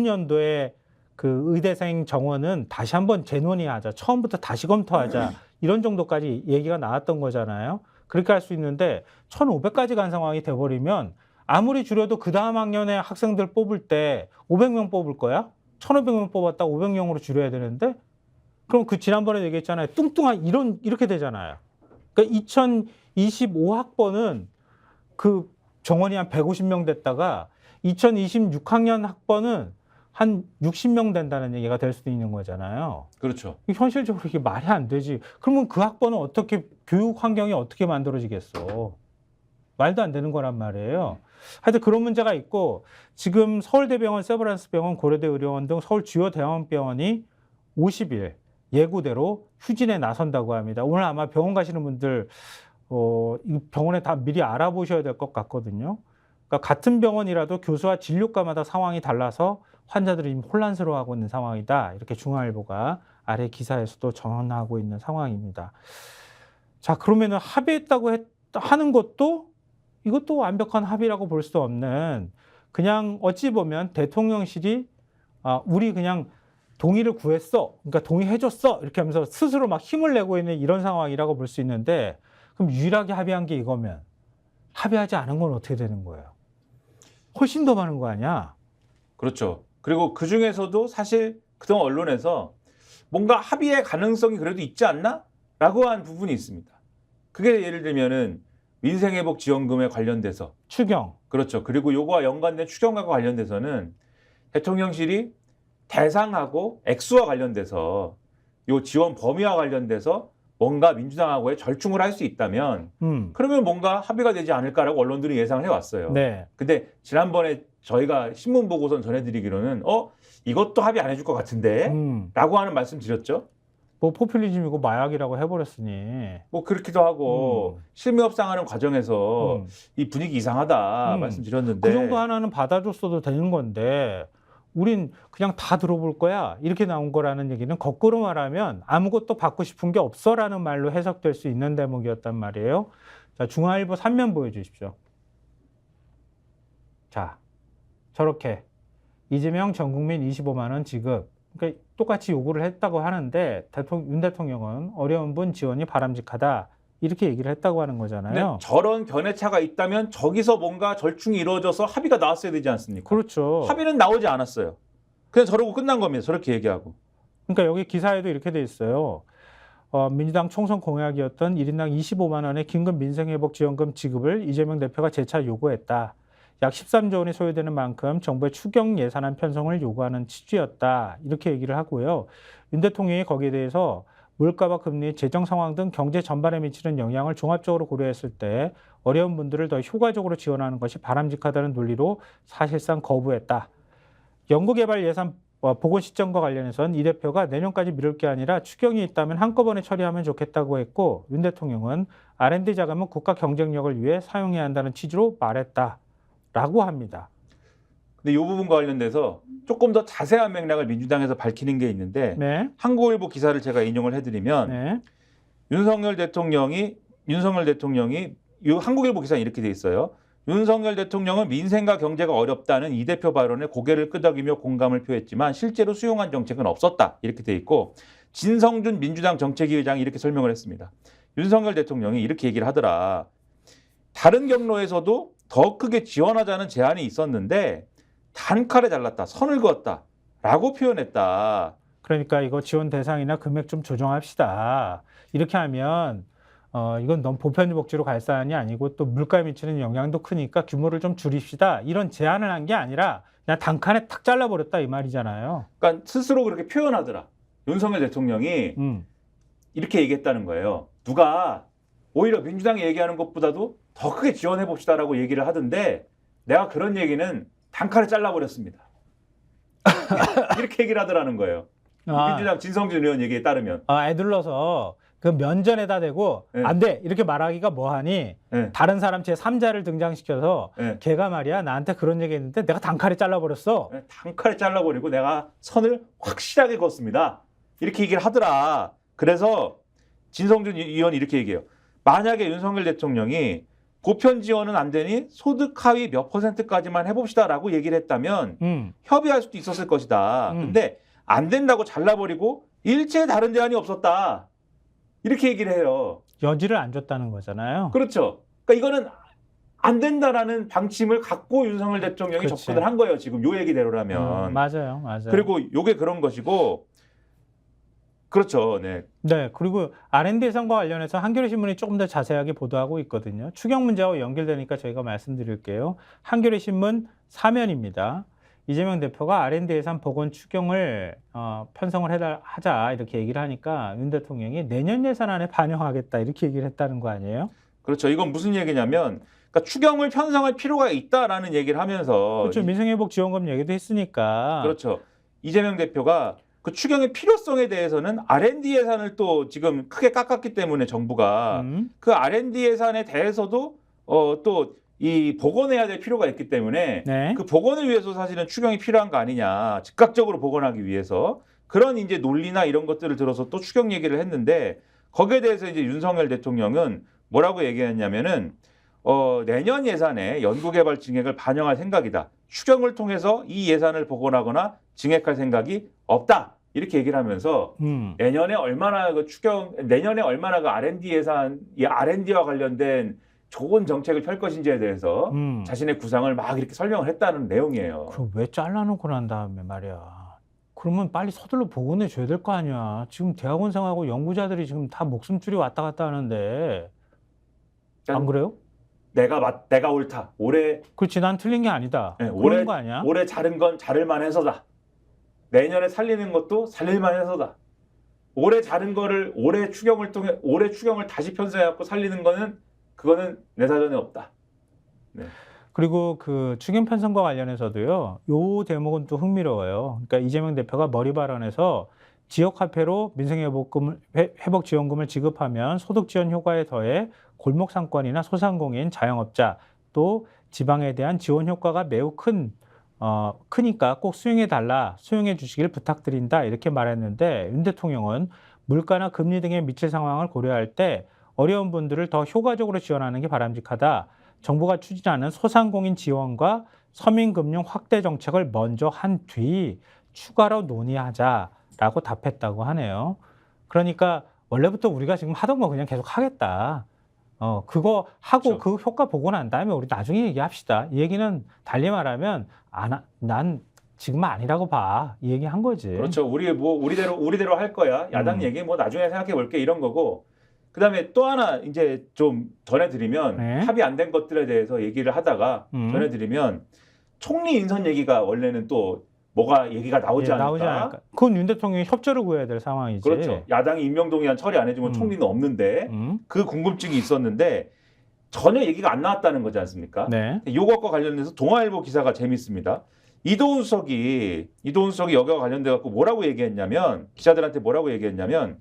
연도에 그 의대생 정원은 다시 한번 재논의하자. 처음부터 다시 검토하자. 이런 정도까지 얘기가 나왔던 거잖아요. 그렇게 할 수 있는데 1,500까지 간 상황이 돼버리면 아무리 줄여도 그 다음 학년에 학생들 뽑을 때 500명 뽑을 거야? 1,500명 뽑았다 500명으로 줄여야 되는데 그럼 그 지난번에 얘기했잖아요. 뚱뚱한 이렇게 되잖아요. 그러니까 2025학번은 그 정원이 한 150명 됐다가 2026학년 학번은 한 60명 된다는 얘기가 될 수도 있는 거잖아요. 그렇죠. 현실적으로 이게 말이 안 되지. 그러면 그 학번은 어떻게 교육 환경이 어떻게 만들어지겠어? 말도 안 되는 거란 말이에요. 하여튼 그런 문제가 있고 지금 서울대병원, 세브란스병원, 고려대 의료원 등 서울 주요 대형병원이 50일 예고대로 휴진에 나선다고 합니다. 오늘 아마 병원 가시는 분들 이 병원에 다 미리 알아보셔야 될 것 같거든요. 그러니까 같은 병원이라도 교수와 진료과마다 상황이 달라서 환자들이 지금 혼란스러워하고 있는 상황이다. 이렇게 중앙일보가 아래 기사에서도 전하고 있는 상황입니다. 자, 그러면은 합의했다고 하는 것도 이것도 완벽한 합의라고 볼 수 없는 그냥 어찌 보면 대통령실이 우리 그냥 동의를 구했어. 그러니까 동의해줬어. 이렇게 하면서 스스로 막 힘을 내고 있는 이런 상황이라고 볼 수 있는데 그럼 유일하게 합의한 게 이거면 합의하지 않은 건 어떻게 되는 거예요? 훨씬 더 많은 거 아니야? 그렇죠. 그리고 그 중에서도 사실 그동안 언론에서 뭔가 합의의 가능성이 그래도 있지 않나? 라고 한 부분이 있습니다. 그게 예를 들면은 민생회복 지원금에 관련돼서 추경. 그렇죠. 그리고 요거와 연관된 추경과 관련돼서는 대통령실이 대상하고 액수와 관련돼서 요 지원 범위와 관련돼서 뭔가 민주당하고의 절충을 할 수 있다면 그러면 뭔가 합의가 되지 않을까라고 언론들이 예상을 해왔어요. 네. 근데 지난번에 저희가 신문 보고선 전해드리기로는 이것도 합의 안 해줄 것 같은데 라고 하는 말씀 드렸죠. 뭐 포퓰리즘이고 마약이라고 해버렸으니 뭐 그렇기도 하고 실무 협상하는 과정에서 이 분위기 이상하다 말씀드렸는데 그 정도 하나는 받아줬어도 되는 건데 우린 그냥 다 들어볼 거야 이렇게 나온 거라는 얘기는 거꾸로 말하면 아무것도 받고 싶은 게 없어라는 말로 해석될 수 있는 대목이었단 말이에요. 자, 중앙일보 3면 보여주십시오. 자, 저렇게 이재명 전 국민 25만 원 지급. 그러니까 똑같이 요구를 했다고 하는데 윤 대통령은 어려운 분 지원이 바람직하다 이렇게 얘기를 했다고 하는 거잖아요. 저런 견해차가 있다면 저기서 뭔가 절충이 이루어져서 합의가 나왔어야 되지 않습니까? 그렇죠. 합의는 나오지 않았어요. 그냥 저러고 끝난 겁니다. 저렇게 얘기하고. 그러니까 여기 기사에도 이렇게 돼 있어요. 민주당 총선 공약이었던 1인당 25만 원의 긴급 민생회복지원금 지급을 이재명 대표가 재차 요구했다. 약 13조 원이 소요되는 만큼 정부의 추경 예산안 편성을 요구하는 취지였다. 이렇게 얘기를 하고요. 윤 대통령이 거기에 대해서 물가와 금리, 재정 상황 등 경제 전반에 미치는 영향을 종합적으로 고려했을 때 어려운 분들을 더 효과적으로 지원하는 것이 바람직하다는 논리로 사실상 거부했다. 연구개발 예산 보고 시점과 관련해서는 이 대표가 내년까지 미룰 게 아니라 추경이 있다면 한꺼번에 처리하면 좋겠다고 했고 윤 대통령은 R&D 자금은 국가 경쟁력을 위해 사용해야 한다는 취지로 말했다라고 합니다. 근데 이 부분과 관련돼서 조금 더 자세한 맥락을 민주당에서 밝히는 게 있는데 네. 한국일보 기사를 제가 인용을 해드리면 네. 윤석열 대통령이 이 한국일보 기사에 이렇게 돼 있어요. 윤석열 대통령은 민생과 경제가 어렵다는 이 대표 발언에 고개를 끄덕이며 공감을 표했지만 실제로 수용한 정책은 없었다. 이렇게 돼 있고 진성준 민주당 정책위 의장이 이렇게 설명을 했습니다. 윤석열 대통령이 이렇게 얘기를 하더라. 다른 경로에서도 더 크게 지원하자는 제안이 있었는데 단칼에 잘랐다. 선을 그었다. 라고 표현했다. 그러니까 이거 지원 대상이나 금액 좀 조정합시다. 이렇게 하면 이건 너무 보편복지로 갈 사안이 아니고 또 물가에 미치는 영향도 크니까 규모를 좀 줄입시다. 이런 제안을 한 게 아니라 그냥 단칸에 탁 잘라버렸다 이 말이잖아요. 그러니까 스스로 그렇게 표현하더라. 윤석열 대통령이 이렇게 얘기했다는 거예요. 누가 오히려 민주당이 얘기하는 것보다도 더 크게 지원해 봅시다라고 얘기를 하던데 내가 그런 얘기는 단칼에 잘라버렸습니다. 이렇게 얘기를 하더라는 거예요. 민주당 진성준 의원 얘기에 따르면. 애둘러서 그 면전에다 대고 네. 안 돼 이렇게 말하기가 뭐하니 네. 다른 사람 제3자를 등장시켜서 네. 걔가 말이야 나한테 그런 얘기했는데 내가 단칼에 잘라버렸어. 네, 단칼에 잘라버리고 내가 선을 확실하게 그었습니다. 이렇게 얘기를 하더라. 그래서 진성준 의원이 이렇게 얘기해요. 만약에 윤석열 대통령이 보편 지원은 안 되니 소득 하위 몇 %까지만 해봅시다라고 얘기를 했다면 협의할 수도 있었을 것이다. 근데 안 된다고 잘라버리고 일체 다른 제안이 없었다. 이렇게 얘기를 해요. 여지를 안 줬다는 거잖아요. 그렇죠. 그러니까 이거는 안 된다라는 방침을 갖고 윤석열 대통령이 그렇지. 접근을 한 거예요. 지금 요 얘기대로라면. 맞아요. 그리고 요게 그런 것이고 그렇죠. 네. 네, 그리고 R&D 예산과 관련해서 한겨레신문이 조금 더 자세하게 보도하고 있거든요. 추경 문제와 연결되니까 저희가 말씀드릴게요. 한겨레신문 사면입니다. 이재명 대표가 R&D 예산 복원 추경을 편성을 하자 이렇게 얘기를 하니까 윤 대통령이 내년 예산안에 반영하겠다 이렇게 얘기를 했다는 거 아니에요? 그렇죠. 이건 무슨 얘기냐면 그러니까 추경을 편성할 필요가 있다라는 얘기를 하면서 그렇죠. 민생회복지원금 얘기도 했으니까. 그렇죠. 이재명 대표가 그 추경의 필요성에 대해서는 R&D 예산을 또 지금 크게 깎았기 때문에 정부가 그 R&D 예산에 대해서도 또 이 복원해야 될 필요가 있기 때문에 네. 그 복원을 위해서 사실은 추경이 필요한 거 아니냐. 즉각적으로 복원하기 위해서 그런 이제 논리나 이런 것들을 들어서 또 추경 얘기를 했는데 거기에 대해서 이제 윤석열 대통령은 뭐라고 얘기했냐면은 내년 예산에 연구개발 증액을 반영할 생각이다. 추경을 통해서 이 예산을 복원하거나 증액할 생각이 없다. 이렇게 얘기를 하면서 내년에 얼마나 그 R&D 예산, 이 R&D와 관련된 좋은 정책을 펼 것인지에 대해서 자신의 구상을 막 이렇게 설명을 했다는 내용이에요. 그럼 왜 잘라놓고 난 다음에 말이야. 그러면 빨리 서둘러 복원해 줘야 될 거 아니야. 지금 대학원생하고 연구자들이 지금 다 목숨줄이 왔다 갔다 하는데 안 그래요? 내가 옳다. 올해 그렇지, 난 틀린 게 아니다. 네, 그런 거 아니야? 올해 자른 건 자를만 해서다. 내년에 살리는 것도 살릴만 해서다. 올해 자른 거를 올해 추경을 다시 편성해갖고 살리는 거는 그거는 내 사전에 없다. 네. 그리고 그 추경 편성과 관련해서도요. 요 대목은 또 흥미로워요. 그러니까 이재명 대표가 머리 발언에서 지역 화폐로 회복 지원금을 지급하면 소득 지원 효과에 더해 골목 상권이나 소상공인, 자영업자 또 지방에 대한 지원 효과가 매우 크니까 꼭 수용해 주시길 부탁드린다 이렇게 말했는데 윤 대통령은 물가나 금리 등의 미칠 상황을 고려할 때 어려운 분들을 더 효과적으로 지원하는 게 바람직하다. 정부가 추진하는 소상공인 지원과 서민금융 확대 정책을 먼저 한 뒤 추가로 논의하자라고 답했다고 하네요. 그러니까 원래부터 우리가 지금 하던 거 그냥 계속 하겠다. 그거 하고 그렇죠. 그 효과 보고 난 다음에 우리 나중에 얘기합시다. 이 얘기는 달리 말하면 난 지금은 아니라고 봐. 이 얘기 한 거지. 그렇죠. 우리대로 할 거야. 야당 얘기 뭐 나중에 생각해 볼게 이런 거고. 그다음에 또 하나 이제 좀 전해드리면 네. 합의 안 된 것들에 대해서 얘기를 하다가 전해드리면 총리 인선 얘기가 원래는 또 뭐가 얘기가 나오지 않을까? 그건 윤 대통령이 협조를 구해야 될 상황이지. 그렇죠. 야당이 임명동의안 처리 안 해주면 총리는 없는데 그 궁금증이 있었는데 전혀 얘기가 안 나왔다는 거지 않습니까? 네. 이것과 관련해서 동아일보 기사가 재밌습니다. 이도훈 수석이 여기와 관련돼 갖고 뭐라고 얘기했냐면 기자들한테 뭐라고 얘기했냐면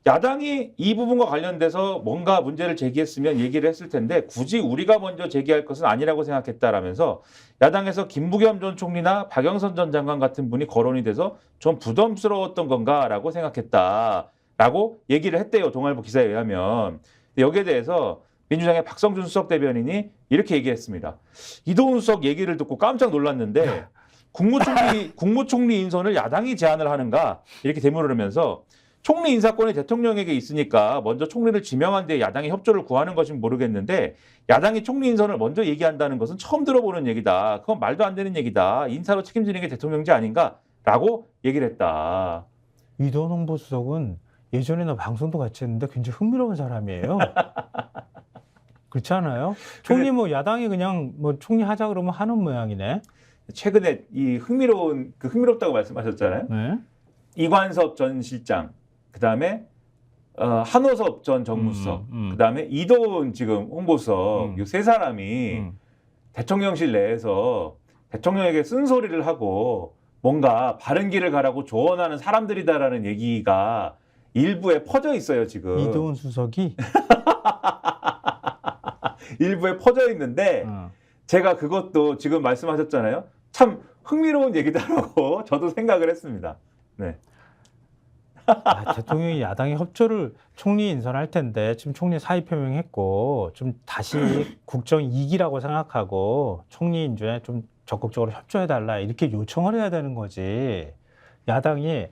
야당이 이 부분과 관련돼서 뭔가 문제를 제기했으면 얘기를 했을 텐데 굳이 우리가 먼저 제기할 것은 아니라고 생각했다라면서 야당에서 김부겸 전 총리나 박영선 전 장관 같은 분이 거론이 돼서 좀 부담스러웠던 건가라고 생각했다라고 얘기를 했대요. 동아일보 기사에 의하면. 여기에 대해서 민주당의 박성준 수석 대변인이 이렇게 얘기했습니다. 이도훈 수석 얘기를 듣고 깜짝 놀랐는데 국무총리 인선을 야당이 제안을 하는가 이렇게 대물을 하면서 총리 인사권이 대통령에게 있으니까 먼저 총리를 지명한 뒤에 야당이 협조를 구하는 것인 모르겠는데 야당이 총리 인선을 먼저 얘기한다는 것은 처음 들어보는 얘기다. 그건 말도 안 되는 얘기다. 인사로 책임지는 게 대통령제 아닌가라고 얘기를 했다. 이도훈 홍보수석은 예전에는 방송도 같이 했는데 굉장히 흥미로운 사람이에요. 그렇지 않아요? 총리 뭐 야당이 그냥 뭐 총리 하자 그러면 하는 모양이네. 최근에 이 흥미롭다고 말씀하셨잖아요. 네. 이관섭 전 실장, 그 다음에 한호섭 전 정무수석, 그 다음에 이도훈 지금 홍보수석, 이 세 사람이 대통령실 내에서 대통령에게 쓴소리를 하고 뭔가 바른 길을 가라고 조언하는 사람들이다라는 얘기가 일부에 퍼져 있어요, 지금. 이도훈 수석이? 일부에 퍼져 있는데 제가 그것도 지금 말씀하셨잖아요. 참 흥미로운 얘기다라고 저도 생각을 했습니다. 네. 대통령이 야당의 협조를 총리 인선할 텐데 지금 총리 사의 표명했고 좀 다시 국정 2기라고 생각하고 총리 인준에 좀 적극적으로 협조해달라 이렇게 요청을 해야 되는 거지. 야당이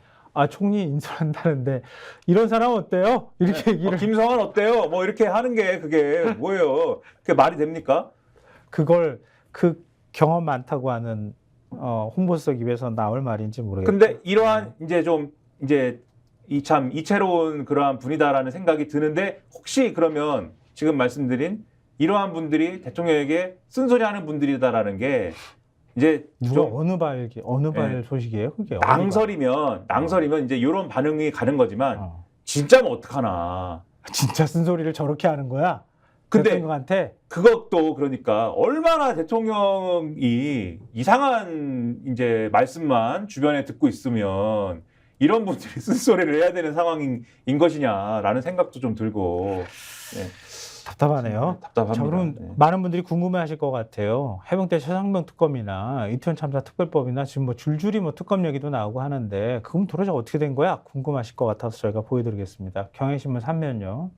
총리 인선한다는데 이런 사람 어때요? 이렇게 얘기를. 김성환 어때요? 뭐 이렇게 하는 게 그게 뭐예요? 그게 말이 됩니까? 그걸 그 경험 많다고 하는 홍보수석 입에서 나올 말인지 모르겠어요. 근데 이러한 이제 참 이채로운 그러한 분이다라는 생각이 드는데 혹시 그러면 지금 말씀드린 이러한 분들이 대통령에게 쓴소리하는 분들이다라는 게 이제 누가 어느 발 소식이에요? 그게 낭설이면 이제 이런 반응이 가는 거지만 진짜면 어떡하나. 진짜 쓴소리를 저렇게 하는 거야? 근데 대통령한테 그것도 그러니까 얼마나 대통령이 이상한 이제 말씀만 주변에 듣고 있으면 이런 분들이 쓴소리를 해야 되는 상황인 것이냐라는 생각도 좀 들고. 네. 답답하네요. 답답합니다. 자, 그럼 네. 많은 분들이 궁금해하실 것 같아요. 해병대 최상병 특검이나 이태원 참사 특별법이나 지금 뭐 줄줄이 뭐 특검 얘기도 나오고 하는데 그건 도대체 어떻게 된 거야? 궁금하실 것 같아서 저희가 보여드리겠습니다. 경향신문 3면요.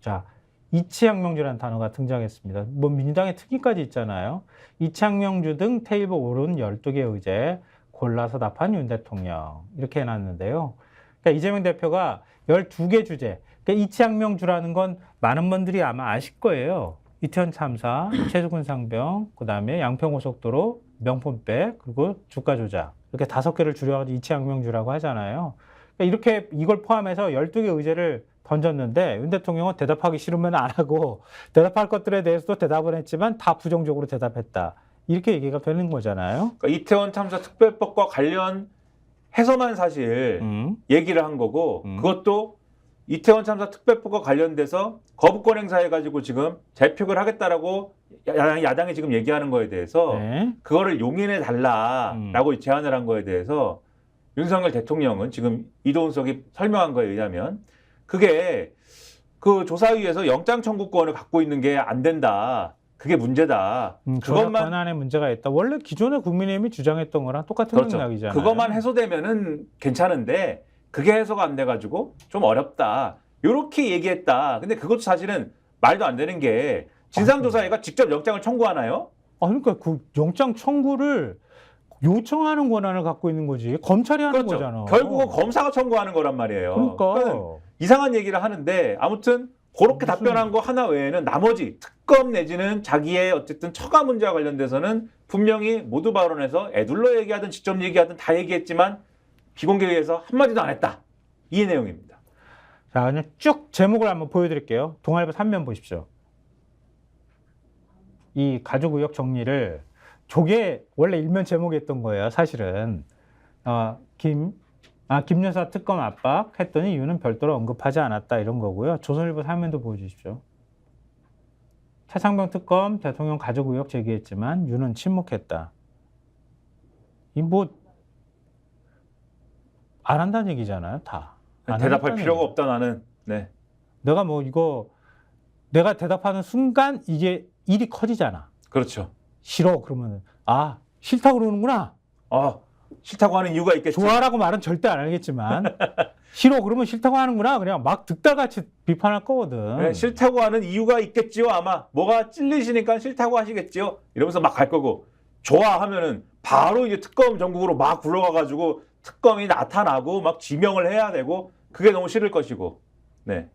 자, 이치항명주라는 단어가 등장했습니다. 뭐 민주당의 특위까지 있잖아요. 이치항명주 등 테이블 오른 12개 의제 골라서 답한 윤 대통령 이렇게 해놨는데요. 그러니까 이재명 대표가 12개 주제. 그러니까 이치항명주라는 건 많은 분들이 아마 아실 거예요. 이태원 참사, 최수근 상병, 그다음에 양평고속도로, 명품백, 그리고 주가 조작. 이렇게 5개를 줄여가지고 이치항명주라고 하잖아요. 그러니까 이렇게 이걸 포함해서 12개 의제를 던졌는데 윤 대통령은 대답하기 싫으면 안 하고 대답할 것들에 대해서도 대답을 했지만 다 부정적으로 대답했다. 이렇게 얘기가 되는 거잖아요. 그러니까 이태원 참사 특별법과 관련해서만 사실 얘기를 한 거고 그것도 이태원 참사 특별법과 관련돼서 거부권 행사해가지고 지금 재표결 하겠다라고 야당이 지금 얘기하는 거에 대해서 네. 그거를 용인해 달라라고 제안을 한 거에 대해서 윤석열 대통령은 지금 이도훈 수석이 설명한 거에 의하면 그게 그 조사위에서 영장 청구권을 갖고 있는 게 안 된다. 그게 문제다. 그것만 권한에 문제가 있다. 원래 기존의 국민의힘이 주장했던 거랑 똑같은 그렇죠. 맥락이잖아요. 그것만 해소되면은 괜찮은데 그게 해소가 안 돼가지고 좀 어렵다. 이렇게 얘기했다. 근데 그것도 사실은 말도 안 되는 게 진상조사위가 직접 영장을 청구하나요? 그러니까 그 영장 청구를 요청하는 권한을 갖고 있는 거지. 검찰이 하는 그렇죠. 거잖아. 결국은 검사가 청구하는 거란 말이에요. 그러니까 이상한 얘기를 하는데 아무튼 그렇게 답변한 거 하나 외에는 나머지 특검 내지는 자기의 어쨌든 처가 문제와 관련돼서는 분명히 모두 발언해서 애둘러 얘기하든 직접 얘기하든 다 얘기했지만 비공개회에서 한마디도 안 했다. 이 내용입니다. 자, 그냥 쭉 제목을 한번 보여드릴게요. 동아일보 3면 보십시오. 이 가족 의혹 정리를 저게 원래 일면 제목이었던 거예요. 사실은 김 여사 특검 압박 했더니 이유는 별도로 언급하지 않았다 이런 거고요. 조선일보 3면도 보여주십시오. 최상병 특검 대통령 가족 의혹 제기했지만 윤은 침묵했다. 이 뭐 안 한다는 얘기잖아요, 다. 안 대답할 하겠다는 필요가 얘기예요. 없다 나는. 네. 내가 뭐 이거 내가 대답하는 순간 이게 일이 커지잖아. 그렇죠. 싫어 그러면은 아 싫다고 그러는구나. 아, 싫다고 하는 이유가 있겠죠. 좋아라고 말은 절대 안 하겠지만 싫어 그러면 싫다고 하는구나. 그냥 막 득달같이 비판할 거거든. 네, 싫다고 하는 이유가 있겠지요. 아마 뭐가 찔리시니까 싫다고 하시겠지요. 이러면서 막 갈 거고, 좋아하면은 바로 이제 특검 전국으로 막 굴러가가지고 특검이 나타나고 막 지명을 해야 되고, 그게 너무 싫을 것이고. 네.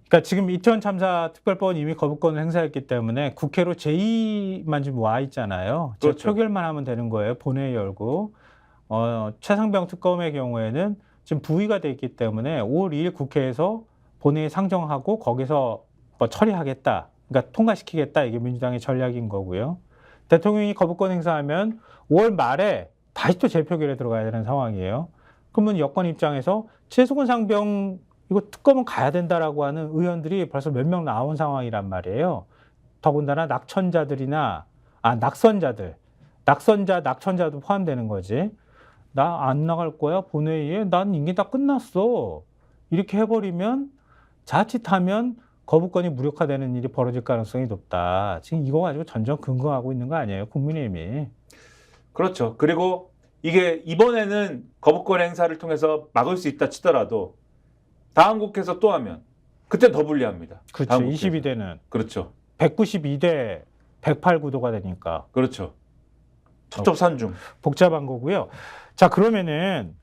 그러니까 지금 이태원 참사 특별법은 이미 거부권을 행사했기 때문에 국회로 제2만 지금 와 있잖아요. 그렇죠. 표결만 하면 되는 거예요. 본회의 열고. 최상병 특검의 경우에는 지금 부의가 돼 있기 때문에 5월 2일 국회에서 본회의 상정하고 거기서 뭐 처리하겠다. 그러니까 통과시키겠다. 이게 민주당의 전략인 거고요. 대통령이 거부권 행사하면 5월 말에 다시 또 재표결에 들어가야 되는 상황이에요. 그러면 여권 입장에서 최수근 상병 이거 특검은 가야 된다라고 하는 의원들이 벌써 몇 명 나온 상황이란 말이에요. 더군다나 낙천자들이나 낙천자도 포함되는 거지. 나 안 나갈 거야 본회의에. 난 이게 다 끝났어. 이렇게 해버리면 자칫하면 거부권이 무력화되는 일이 벌어질 가능성이 높다. 지금 이거 가지고 전전 근거하고 있는 거 아니에요, 국민의힘이. 그렇죠. 그리고 이게 이번에는 거부권 행사를 통해서 막을 수 있다 치더라도 다음 국회에서 또 하면 그때 더 불리합니다. 그렇죠. 22대는 그렇죠. 192대 108 구도가 되니까. 그렇죠. 첩첩산중. 복잡한 거고요. 자, 그러면은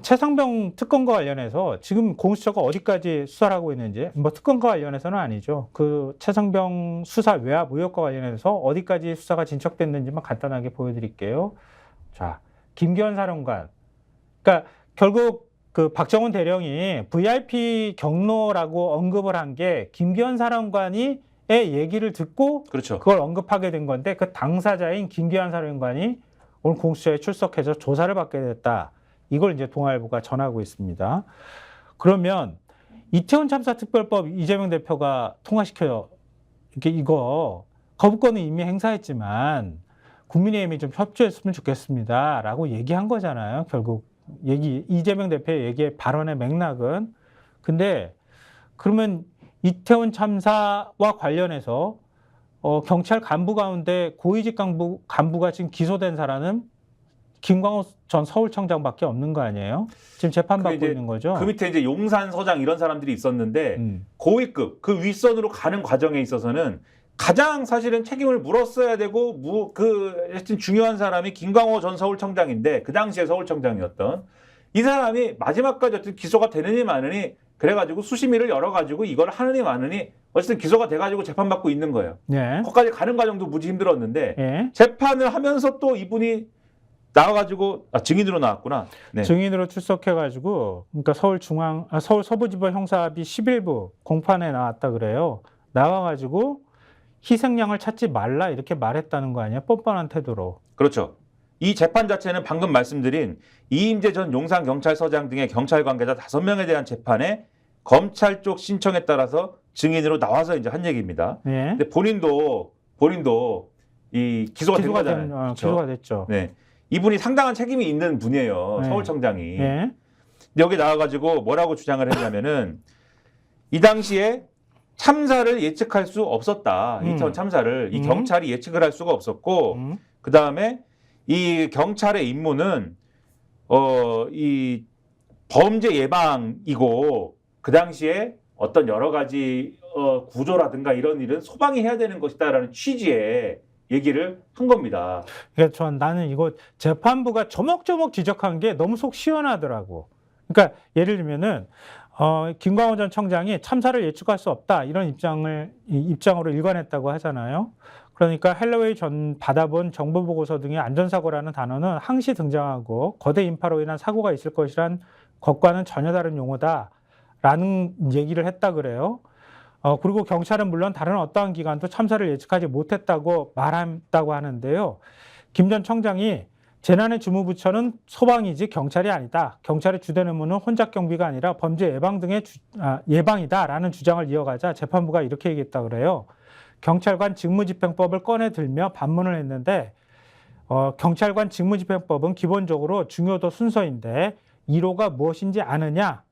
최상병 특검과 관련해서 지금 공수처가 어디까지 수사를 하고 있는지, 뭐 특검과 관련해서는 아니죠. 그 최상병 수사 외압 의혹과 관련해서 어디까지 수사가 진척됐는지만 간단하게 보여드릴게요. 자, 김기현 사령관. 그러니까 결국 그 박정훈 대령이 VIP 경로라고 언급을 한 게 김기현 사령관이 얘기를 듣고 그렇죠. 그걸 언급하게 된 건데, 그 당사자인 김기현 사령관이 오늘 공수처에 출석해서 조사를 받게 됐다. 이걸 이제 동아일보가 전하고 있습니다. 그러면 이태원 참사 특별법 이재명 대표가 통과시켜 이거 거부권은 이미 행사했지만 국민의힘이 좀 협조했으면 좋겠습니다라고 얘기한 거잖아요. 결국 이재명 대표의 얘기의 발언의 맥락은. 근데 그러면 이태원 참사와 관련해서 경찰 간부 가운데 고위직 간부가 지금 기소된 사람은 김광호 전 서울청장밖에 없는 거 아니에요? 지금 재판받고 있는 거죠. 그 밑에 이제 용산 서장 이런 사람들이 있었는데 고위급 그 윗선으로 가는 과정에 있어서는 가장 사실은 책임을 물었어야 되고 하여튼 중요한 사람이 김광호 전 서울청장인데, 그 당시에 서울청장이었던 이 사람이 마지막까지 어쨌든 기소가 되느니 마느니 그래가지고 수심위를 열어가지고 이걸 하느니 마느니 어쨌든 기소가 돼가지고 재판받고 있는 거예요. 네. 거기까지 가는 과정도 무지 힘들었는데 네. 재판을 하면서 또 이분이 나와가지고 증인으로 나왔구나. 네. 증인으로 출석해가지고, 그러니까 서울 서부지법 형사합의 11부 공판에 나왔다 그래요. 나와가지고 희생양을 찾지 말라 이렇게 말했다는 거 아니야? 뻔뻔한 태도로. 그렇죠. 이 재판 자체는 방금 말씀드린 이임재 전 용산경찰서장 등의 경찰 관계자 5명에 대한 재판에 검찰 쪽 신청에 따라서 증인으로 나와서 이제 한 얘기입니다. 네. 근데 본인도 이 기소가 된 거잖아요. 그렇죠? 기소가 됐죠. 네. 이분이 상당한 책임이 있는 분이에요. 네. 서울청장이. 네. 여기 나와가지고 뭐라고 주장을 했냐면은 이 당시에 참사를 예측할 수 없었다. 이태원 참사를 이 경찰이 예측을 할 수가 없었고, 그 다음에 이 경찰의 임무는 이 범죄 예방이고, 그 당시에 어떤 여러 가지 구조라든가 이런 일은 소방이 해야 되는 것이다라는 취지의 얘기를 한 겁니다. 그러니까 나는 이거 재판부가 조목조목 지적한 게 너무 속 시원하더라고. 그러니까 예를 들면은 김광호 전 청장이 참사를 예측할 수 없다 이런 입장으로 일관했다고 하잖아요. 그러니까 헬로웨이 전 받아본 정보 보고서 등의 안전사고라는 단어는 항시 등장하고 거대 인파로 인한 사고가 있을 것이란 것과는 전혀 다른 용어다라는 얘기를 했다 그래요. 그리고 경찰은 물론 다른 어떠한 기관도 참사를 예측하지 못했다고 말했다고 하는데요. 김 전 청장이 재난의 주무부처는 소방이지 경찰이 아니다. 경찰의 주된 의무는 혼잡 경비가 아니라 범죄 예방 등의 예방이다라는 주장을 이어가자 재판부가 이렇게 얘기했다 그래요. 경찰관 직무집행법을 꺼내 들며 반문을 했는데 경찰관 직무집행법은 기본적으로 중요도 순서인데 1호가 무엇인지 아느냐?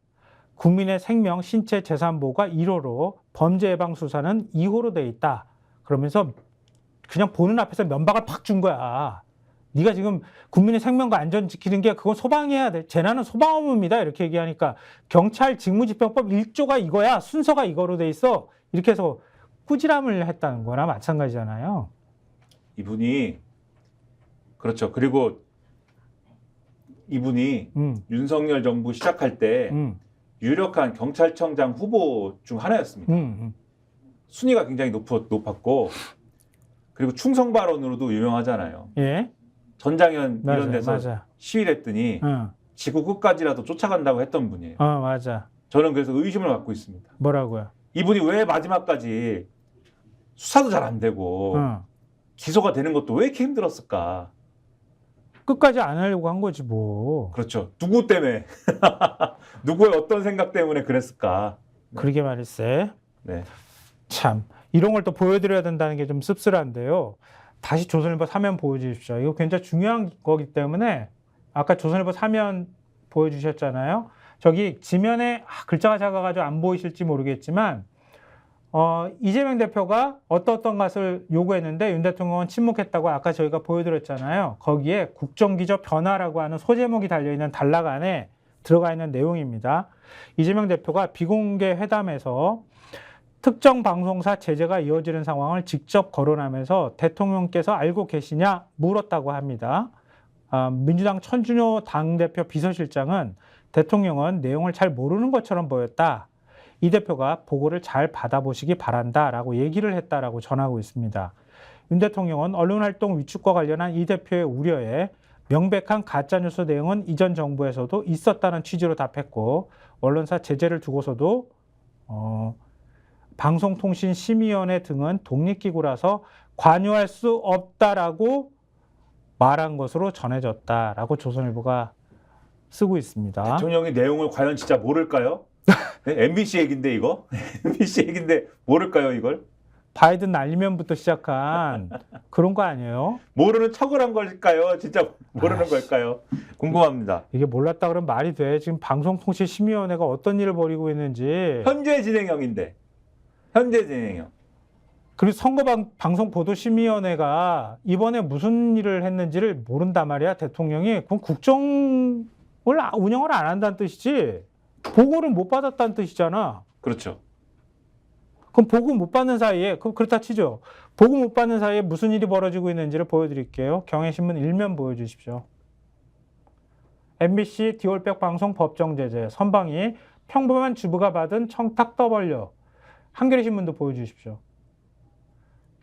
국민의 생명, 신체, 재산 보호가 1호로 범죄 예방 수사는 2호로 돼 있다. 그러면서 그냥 보는 앞에서 면박을 팍 준 거야. 네가 지금 국민의 생명과 안전 지키는 게 그건 소방해야 돼. 재난은 소방 업무입니다. 이렇게 얘기하니까 경찰 직무집행법 1조가 이거야. 순서가 이거로 돼 있어. 이렇게 해서 꾸지람을 했다는 거나 마찬가지잖아요. 이분이 그렇죠. 그리고 이분이 윤석열 정부 시작할 때 유력한 경찰청장 후보 중 하나였습니다. 순위가 굉장히 높았고 그리고 충성 발언으로도 유명하잖아요. 예. 전장현 맞아, 이런 데서 맞아. 시위를 했더니 지구 끝까지라도 쫓아간다고 했던 분이에요. 맞아. 저는 그래서 의심을 갖고 있습니다. 뭐라고요? 이분이 왜 마지막까지 수사도 잘 안 되고 기소가 되는 것도 왜 이렇게 힘들었을까? 끝까지 안 하려고 한 거지 뭐. 그렇죠. 누구 때문에? 누구의 어떤 생각 때문에 그랬을까? 그러게 말일세. 네. 참 이런 걸 또 보여드려야 된다는 게 좀 씁쓸한데요. 다시 조선일보 사면 보여주십시오. 이거 굉장히 중요한 거기 때문에 아까 조선일보 사면 보여주셨잖아요. 저기 지면에 글자가 작아가지고 안 보이실지 모르겠지만 이재명 대표가 어떤 것을 요구했는데 윤 대통령은 침묵했다고 아까 저희가 보여드렸잖아요. 거기에 국정기조 변화라고 하는 소제목이 달려있는 단락 안에 들어가 있는 내용입니다. 이재명 대표가 비공개 회담에서 특정 방송사 제재가 이어지는 상황을 직접 거론하면서 대통령께서 알고 계시냐 물었다고 합니다. 민주당 천준호 당대표 비서실장은 대통령은 내용을 잘 모르는 것처럼 보였다. 이 대표가 보고를 잘 받아보시기 바란다라고 얘기를 했다라고 전하고 있습니다. 윤 대통령은 언론활동 위축과 관련한 이 대표의 우려에 명백한 가짜뉴스 내용은 이전 정부에서도 있었다는 취지로 답했고 언론사 제재를 두고서도 방송통신심의위원회 등은 독립기구라서 관여할 수 없다라고 말한 것으로 전해졌다라고 조선일보가 쓰고 있습니다. 대통령이 내용을 과연 진짜 모를까요? 네? MBC 얘긴데 이거? MBC 얘긴데 모를까요 이걸? 바이든 날리면부터 시작한 그런 거 아니에요? 모르는 척을 한 걸까요? 진짜 모르는 걸까요? 궁금합니다. 이게 몰랐다 그러면 말이 돼. 지금 방송통신심의위원회가 어떤 일을 벌이고 있는지. 현재 진행형인데. 현재 진행형. 그리고 선거방송보도심의위원회가 이번에 무슨 일을 했는지를 모른단 말이야. 대통령이. 그럼 국정을 운영을 안 한다는 뜻이지. 보고를 못 받았다는 뜻이잖아. 그렇죠. 그럼 보고 못 받는 사이에, 그렇다 치죠. 보고 못 받는 사이에 무슨 일이 벌어지고 있는지를 보여드릴게요. 경향신문 1면 보여주십시오. MBC 디올백 방송 법정 제재, 선방위, 평범한 주부가 받은 청탁 떠벌려. 한겨레신문도 보여주십시오.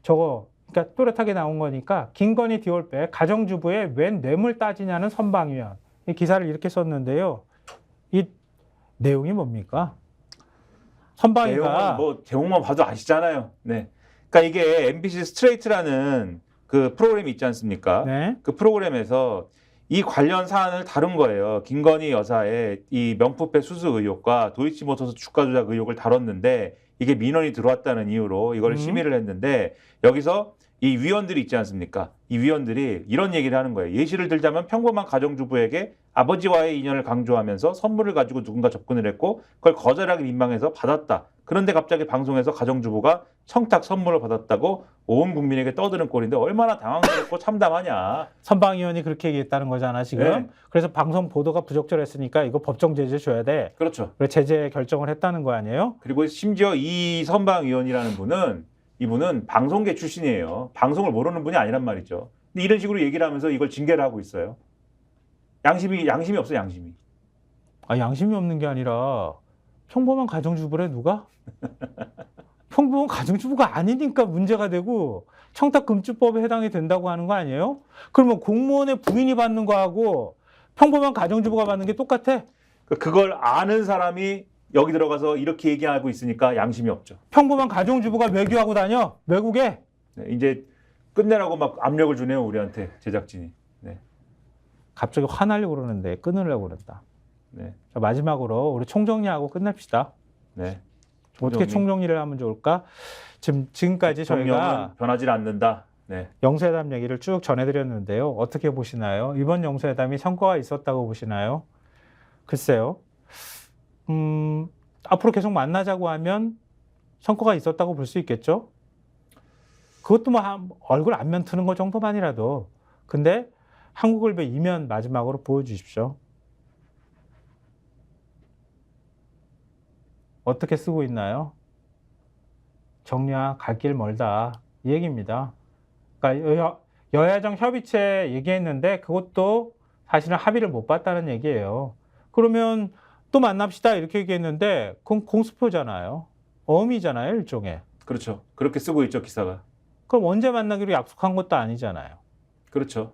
저거, 그러니까 또렷하게 나온 거니까 김건희 디올백 가정주부의 웬 뇌물 따지냐는 선방위원. 이 기사를 이렇게 썼는데요. 이 내용이 뭡니까? 선방위가 내용은 제목만 봐도 아시잖아요. 네. 그러니까 이게 MBC 스트레이트라는 그 프로그램이 있지 않습니까? 네. 그 프로그램에서 이 관련 사안을 다룬 거예요. 김건희 여사의 이 명품백 수수 의혹과 도이치모터스 주가 조작 의혹을 다뤘는데 이게 민원이 들어왔다는 이유로 이걸 심의를 했는데 여기서 이 위원들이 있지 않습니까? 이 위원들이 이런 얘기를 하는 거예요. 예시를 들자면 평범한 가정주부에게 아버지와의 인연을 강조하면서 선물을 가지고 누군가 접근을 했고 그걸 거절하기 민망해서 받았다. 그런데 갑자기 방송에서 가정주부가 청탁 선물을 받았다고 온 국민에게 떠드는 꼴인데 얼마나 당황스럽고 참담하냐. 선방위원이 그렇게 얘기했다는 거잖아 지금. 네. 그래서 방송 보도가 부적절했으니까 이거 법정 제재 줘야 돼. 그렇죠. 그래서 제재 결정을 했다는 거 아니에요? 그리고 심지어 이 선방위원이라는 분은 이분은 방송계 출신이에요. 방송을 모르는 분이 아니란 말이죠. 근데 이런 식으로 얘기를 하면서 이걸 징계를 하고 있어요. 양심이 없어요, 양심이. 양심이 없는 게 아니라 평범한 가정주부래 누가? 평범한 가정주부가 아니니까 문제가 되고 청탁금지법에 해당이 된다고 하는 거 아니에요? 그러면 공무원의 부인이 받는 거하고 평범한 가정주부가 받는 게 똑같아? 그걸 아는 사람이 여기 들어가서 이렇게 얘기하고 있으니까 양심이 없죠. 평범한 가정주부가 외교하고 다녀? 외국에? 네, 이제 끝내라고 막 압력을 주네요, 우리한테 제작진이. 네. 갑자기 화나려고 그러는데 끊으려고 그랬다. 네. 자, 마지막으로 우리 총정리하고 끝냅시다. 네. 어떻게 총정리를 하면 좋을까? 지금까지 저희가 변하지 않는다. 네. 영수회담 얘기를 쭉 전해드렸는데요. 어떻게 보시나요? 이번 영수회담이 성과가 있었다고 보시나요? 글쎄요. 앞으로 계속 만나자고 하면 성과가 있었다고 볼 수 있겠죠? 그것도 뭐 얼굴 안면 트는 것 정도만이라도. 근데 한국을배 이면 마지막으로 보여주십시오. 어떻게 쓰고 있나요? 정리야, 갈 길 멀다. 이 얘기입니다. 그러니까 여야정 협의체 얘기했는데 그것도 사실은 합의를 못 봤다는 얘기예요. 그러면 또 만납시다 이렇게 얘기했는데 그건 공수표잖아요. 어음이잖아요, 일종의. 그렇죠. 그렇게 쓰고 있죠, 기사가. 그럼 언제 만나기로 약속한 것도 아니잖아요. 그렇죠.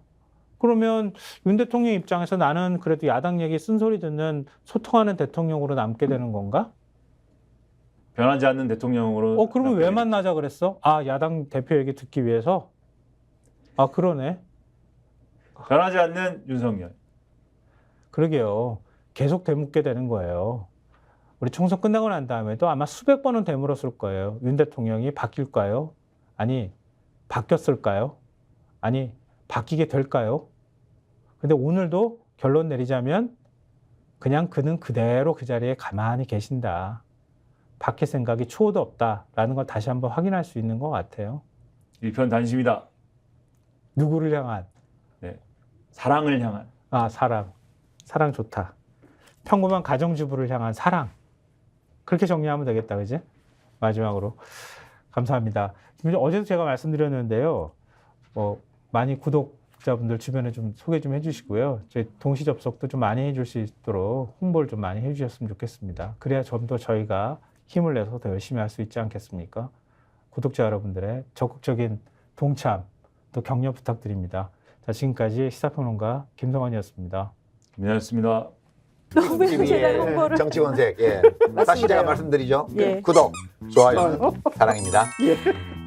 그러면 윤 대통령 입장에서 나는 그래도 야당 얘기 쓴소리 듣는 소통하는 대통령으로 남게 되는 건가? 변하지 않는 대통령으로. 그러면 왜 만나자 그랬어? 아, 야당 대표 얘기 듣기 위해서? 아, 그러네. 변하지 않는 윤석열. 그러게요. 계속 되묻게 되는 거예요. 우리 총선 끝나고 난 다음에도 아마 수백 번은 되물었을 거예요. 윤 대통령이 바뀔까요? 아니, 바뀌었을까요? 아니, 바뀌게 될까요? 근데 오늘도 결론 내리자면 그냥 그는 그대로 그 자리에 가만히 계신다. 바뀔 생각이 초도 없다라는 걸 다시 한번 확인할 수 있는 것 같아요. 일편단심이다. 누구를 향한? 네. 사랑을 향한. 아, 사랑. 사랑 좋다. 평범한 가정주부를 향한 사랑. 그렇게 정리하면 되겠다, 그지? 마지막으로. 감사합니다. 어제도 제가 말씀드렸는데요. 많이 구독자분들 주변에 좀 소개 좀 해주시고요. 저희 동시 접속도 좀 많이 해줄 수 있도록 홍보를 좀 많이 해주셨으면 좋겠습니다. 그래야 좀 더 저희가 힘을 내서 더 열심히 할 수 있지 않겠습니까? 구독자 여러분들의 적극적인 동참 또 격려 부탁드립니다. 자, 지금까지 시사평론가 김성환이었습니다. 김현수입니다. TV의 정치권색. 예. 다시 제가 말씀드리죠. 예. 구독, 좋아요, 사랑입니다. 예.